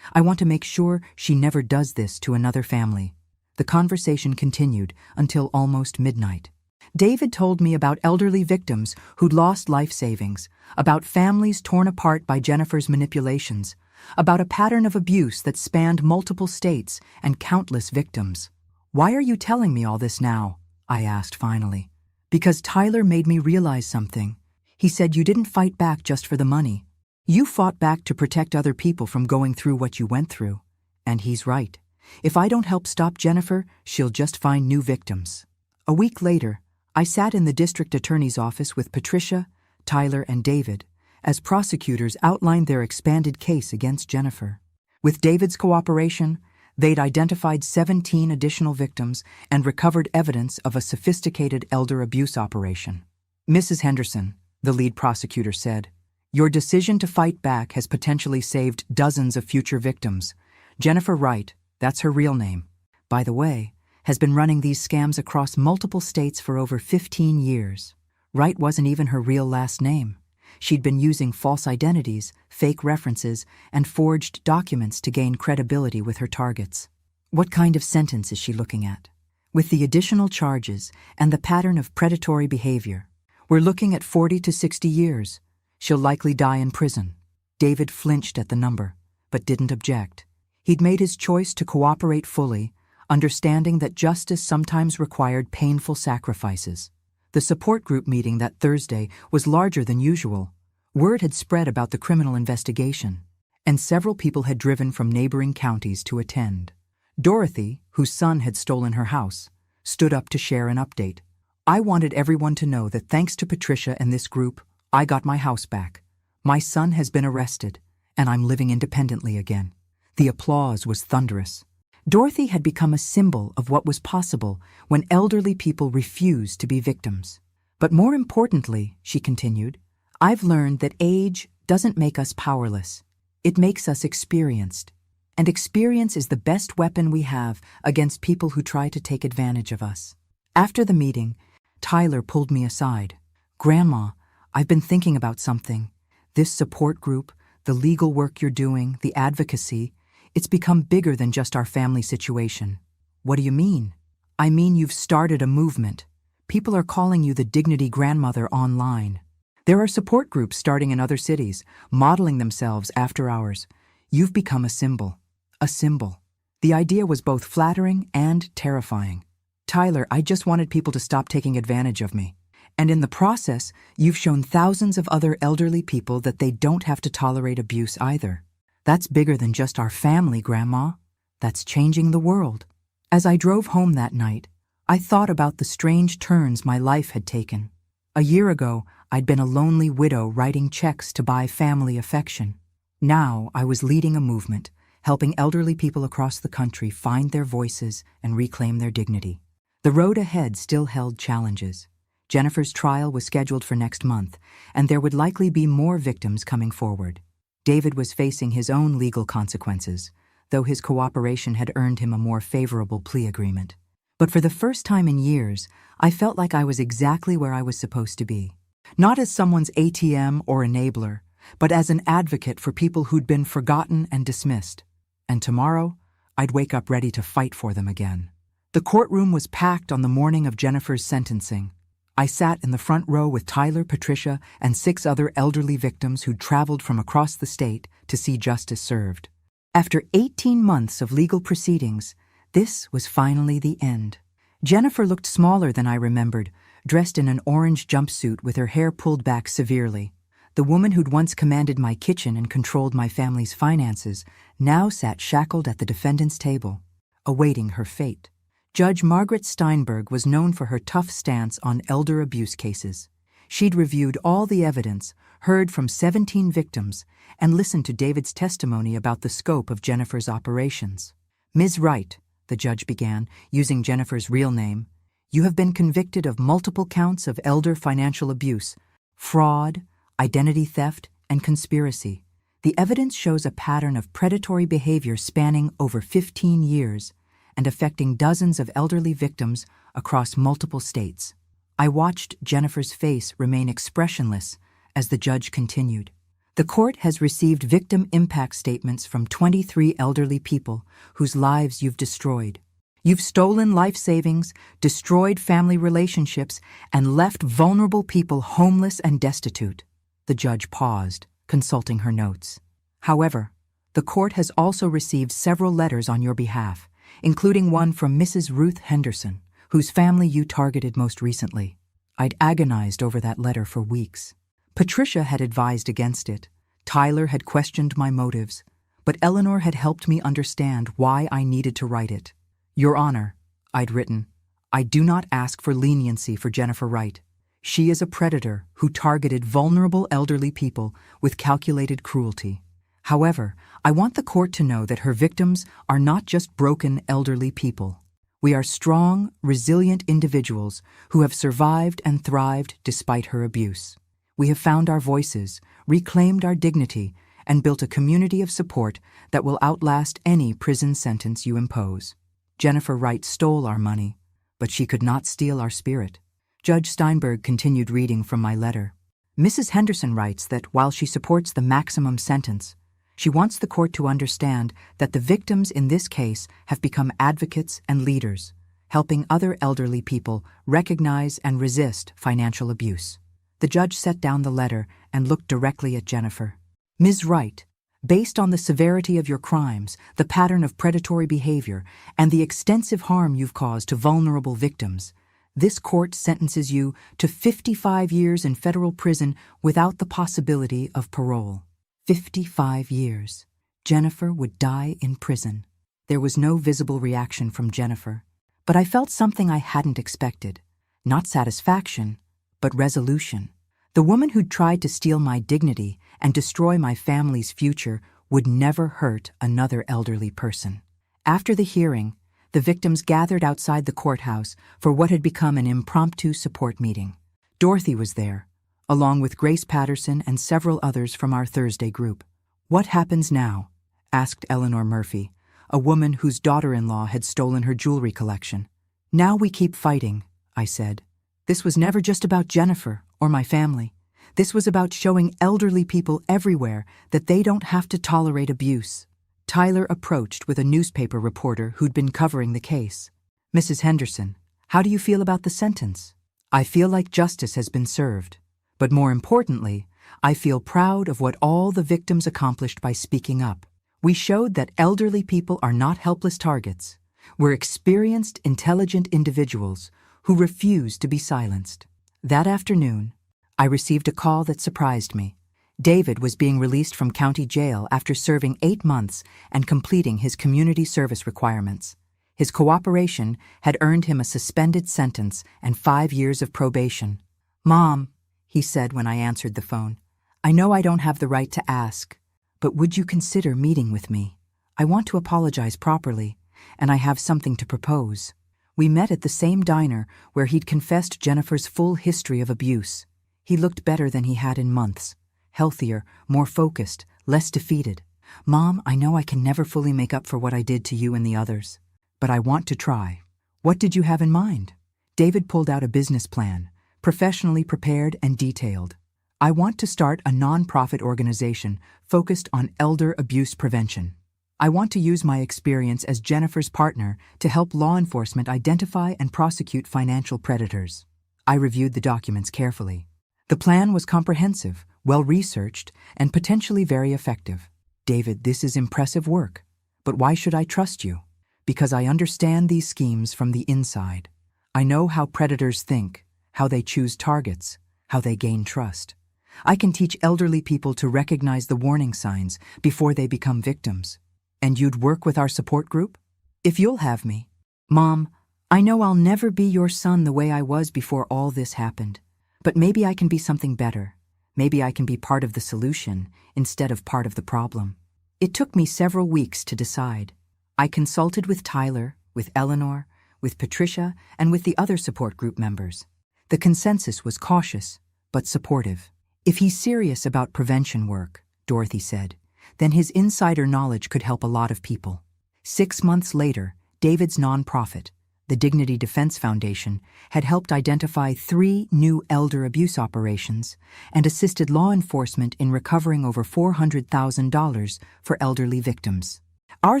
I want to make sure she never does this to another family. The conversation continued until almost midnight. David told me about elderly victims who'd lost life savings, about families torn apart by Jennifer's manipulations, about a pattern of abuse that spanned multiple states and countless victims. Why are you telling me all this now? I asked finally. Because Tyler made me realize something. He said you didn't fight back just for the money. You fought back to protect other people from going through what you went through. And he's right. If I don't help stop Jennifer, she'll just find new victims. A week later, I sat in the district attorney's office with Patricia, Tyler, and David as prosecutors outlined their expanded case against Jennifer. With David's cooperation, they'd identified 17 additional victims and recovered evidence of a sophisticated elder abuse operation. Mrs. Henderson, the lead prosecutor said, your decision to fight back has potentially saved dozens of future victims. Jennifer Wright, that's her real name, by the way, has been running these scams across multiple states for over 15 years. Wright wasn't even her real last name. She'd been using false identities, fake references, and forged documents to gain credibility with her targets. What kind of sentence is she looking at? With the additional charges and the pattern of predatory behavior, we're looking at 40 to 60 years. She'll likely die in prison. David flinched at the number, but didn't object. He'd made his choice to cooperate fully, understanding that justice sometimes required painful sacrifices. The support group meeting that Thursday was larger than usual. Word had spread about the criminal investigation, and several people had driven from neighboring counties to attend. Dorothy, whose son had stolen her house, stood up to share an update. I wanted everyone to know that thanks to Patricia and this group, I got my house back. My son has been arrested, and I'm living independently again. The applause was thunderous. Dorothy had become a symbol of what was possible when elderly people refused to be victims. But more importantly, she continued, I've learned that age doesn't make us powerless. It makes us experienced. And experience is the best weapon we have against people who try to take advantage of us. After the meeting, Tyler pulled me aside. Grandma, I've been thinking about something. This support group, the legal work you're doing, the advocacy, it's become bigger than just our family situation. What do you mean? I mean you've started a movement. People are calling you the Dignity Grandmother online. There are support groups starting in other cities, modeling themselves after ours. You've become a symbol. A symbol. The idea was both flattering and terrifying. Tyler, I just wanted people to stop taking advantage of me. And in the process, you've shown thousands of other elderly people that they don't have to tolerate abuse either. That's bigger than just our family, Grandma. That's changing the world. As I drove home that night, I thought about the strange turns my life had taken. A year ago, I'd been a lonely widow writing checks to buy family affection. Now I was leading a movement, helping elderly people across the country find their voices and reclaim their dignity. The road ahead still held challenges. Jennifer's trial was scheduled for next month, and there would likely be more victims coming forward. David was facing his own legal consequences, though his cooperation had earned him a more favorable plea agreement. But for the first time in years, I felt like I was exactly where I was supposed to be. Not as someone's ATM or enabler, but as an advocate for people who'd been forgotten and dismissed. And tomorrow, I'd wake up ready to fight for them again. The courtroom was packed on the morning of Jennifer's sentencing. I sat in the front row with Tyler, Patricia, and 6 other elderly victims who'd traveled from across the state to see justice served. After 18 months of legal proceedings, this was finally the end. Jennifer looked smaller than I remembered, dressed in an orange jumpsuit with her hair pulled back severely. The woman who'd once commanded my kitchen and controlled my family's finances now sat shackled at the defendant's table, awaiting her fate. Judge Margaret Steinberg was known for her tough stance on elder abuse cases. She'd reviewed all the evidence, heard from 17 victims, and listened to David's testimony about the scope of Jennifer's operations. "Ms. Wright," the judge began, using Jennifer's real name, "you have been convicted of multiple counts of elder financial abuse, fraud, identity theft, and conspiracy. The evidence shows a pattern of predatory behavior spanning over 15 years and affecting dozens of elderly victims across multiple states." I watched Jennifer's face remain expressionless as the judge continued. "The court has received victim impact statements from 23 elderly people whose lives you've destroyed. You've stolen life savings, destroyed family relationships, and left vulnerable people homeless and destitute." The judge paused, consulting her notes. "However, the court has also received several letters on your behalf, including one from Mrs. Ruth Henderson, whose family you targeted most recently." I'd agonized over that letter for weeks. Patricia had advised against it. Tyler had questioned my motives, but Eleanor had helped me understand why I needed to write it. "Your Honor," I'd written, "I do not ask for leniency for Jennifer Wright. She is a predator who targeted vulnerable elderly people with calculated cruelty. However, I want the court to know that her victims are not just broken elderly people. We are strong, resilient individuals who have survived and thrived despite her abuse. We have found our voices, reclaimed our dignity, and built a community of support that will outlast any prison sentence you impose. Jennifer Wright stole our money, but she could not steal our spirit." Judge Steinberg continued reading from my letter. "Mrs. Henderson writes that while she supports the maximum sentence, she wants the court to understand that the victims in this case have become advocates and leaders, helping other elderly people recognize and resist financial abuse." The judge set down the letter and looked directly at Jennifer. "Ms. Wright, based on the severity of your crimes, the pattern of predatory behavior, and the extensive harm you've caused to vulnerable victims, this court sentences you to 55 years in federal prison without the possibility of parole." 55 years. Jennifer would die in prison. There was no visible reaction from Jennifer, but I felt something I hadn't expected. Not satisfaction, but resolution. The woman who'd tried to steal my dignity and destroy my family's future would never hurt another elderly person. After the hearing, the victims gathered outside the courthouse for what had become an impromptu support meeting. Dorothy was there, along with Grace Patterson and several others from our Thursday group. "What happens now?" asked Eleanor Murphy, a woman whose daughter-in-law had stolen her jewelry collection. "Now we keep fighting," I said. "This was never just about Jennifer or my family. This was about showing elderly people everywhere that they don't have to tolerate abuse." Tyler approached with a newspaper reporter who'd been covering the case. "Mrs. Henderson, how do you feel about the sentence?" "I feel like justice has been served. But more importantly, I feel proud of what all the victims accomplished by speaking up. We showed that elderly people are not helpless targets. We're experienced, intelligent individuals who refuse to be silenced." That afternoon, I received a call that surprised me. David was being released from county jail after serving 8 months and completing his community service requirements. His cooperation had earned him a suspended sentence and 5 years of probation. "Mom," he said when I answered the phone, "I know I don't have the right to ask, but would you consider meeting with me? I want to apologize properly, and I have something to propose." We met at the same diner where he'd confessed Jennifer's full history of abuse. He looked better than he had in months, healthier, more focused, less defeated. "Mom, I know I can never fully make up for what I did to you and the others, but I want to try." "What did you have in mind?" David pulled out a business plan, professionally prepared and detailed. "I want to start a nonprofit organization focused on elder abuse prevention. I want to use my experience as Jennifer's partner to help law enforcement identify and prosecute financial predators." I reviewed the documents carefully. The plan was comprehensive, well-researched, and potentially very effective. "David, this is impressive work, but why should I trust you?" "Because I understand these schemes from the inside. I know how predators think, how they choose targets, how they gain trust. I can teach elderly people to recognize the warning signs before they become victims." "And you'd work with our support group?" "If you'll have me." "Mom, I know I'll never be your son the way I was before all this happened, but maybe I can be something better. Maybe I can be part of the solution instead of part of the problem. It took me several weeks to decide. I consulted with Tyler, with Eleanor, with Patricia, and with the other support group members. The consensus was cautious, but supportive. If he's serious about prevention work, Dorothy said, then his insider knowledge could help a lot of people. 6 months later, David's nonprofit, the Dignity Defense Foundation, had helped identify 3 new elder abuse operations and assisted law enforcement in recovering over $400,000 for elderly victims. Our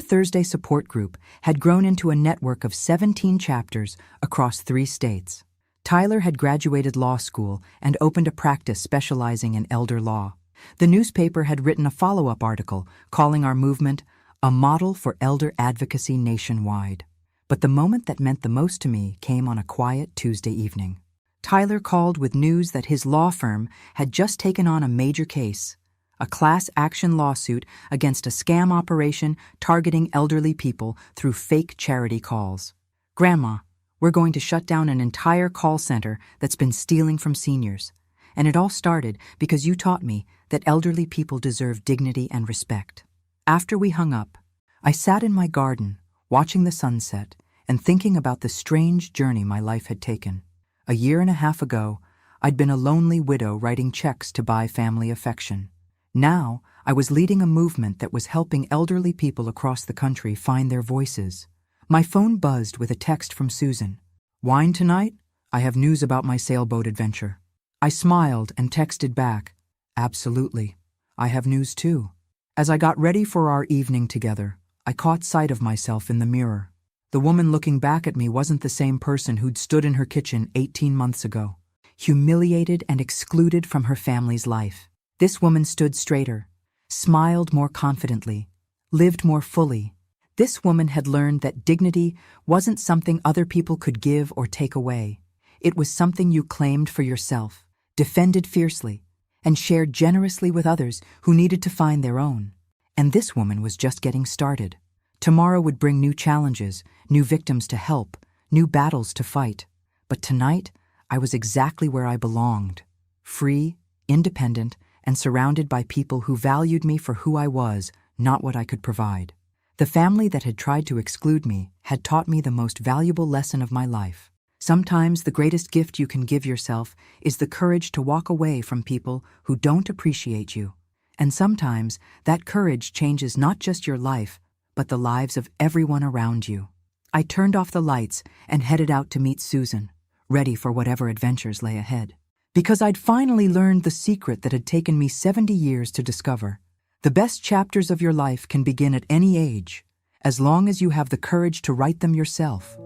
Thursday support group had grown into a network of 17 chapters across 3 states. Tyler had graduated law school and opened a practice specializing in elder law. The newspaper had written a follow-up article calling our movement a model for elder advocacy nationwide. But the moment that meant the most to me came on a quiet Tuesday evening. Tyler called with news that his law firm had just taken on a major case, a class action lawsuit against a scam operation targeting elderly people through fake charity calls. "Grandma, we're going to shut down an entire call center that's been stealing from seniors. And it all started because you taught me that elderly people deserve dignity and respect." After we hung up, I sat in my garden, watching the sunset and thinking about the strange journey my life had taken. A year and a half ago, I'd been a lonely widow writing checks to buy family affection. Now, I was leading a movement that was helping elderly people across the country find their voices. My phone buzzed with a text from Susan. "Wine tonight? I have news about my sailboat adventure." I smiled and texted back, "Absolutely. I have news too." As I got ready for our evening together, I caught sight of myself in the mirror. The woman looking back at me wasn't the same person who'd stood in her kitchen 18 months ago, humiliated and excluded from her family's life. This woman stood straighter, smiled more confidently, lived more fully. This woman had learned that dignity wasn't something other people could give or take away. It was something you claimed for yourself, defended fiercely, and shared generously with others who needed to find their own. And this woman was just getting started. Tomorrow would bring new challenges, new victims to help, new battles to fight. But tonight, I was exactly where I belonged, free, independent, and surrounded by people who valued me for who I was, not what I could provide. The family that had tried to exclude me had taught me the most valuable lesson of my life. Sometimes the greatest gift you can give yourself is the courage to walk away from people who don't appreciate you. And sometimes that courage changes not just your life, but the lives of everyone around you. I turned off the lights and headed out to meet Susan, ready for whatever adventures lay ahead. Because I'd finally learned the secret that had taken me 70 years to discover. The best chapters of your life can begin at any age, as long as you have the courage to write them yourself.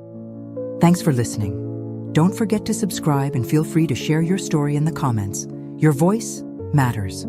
Thanks for listening. Don't forget to subscribe and feel free to share your story in the comments. Your voice matters.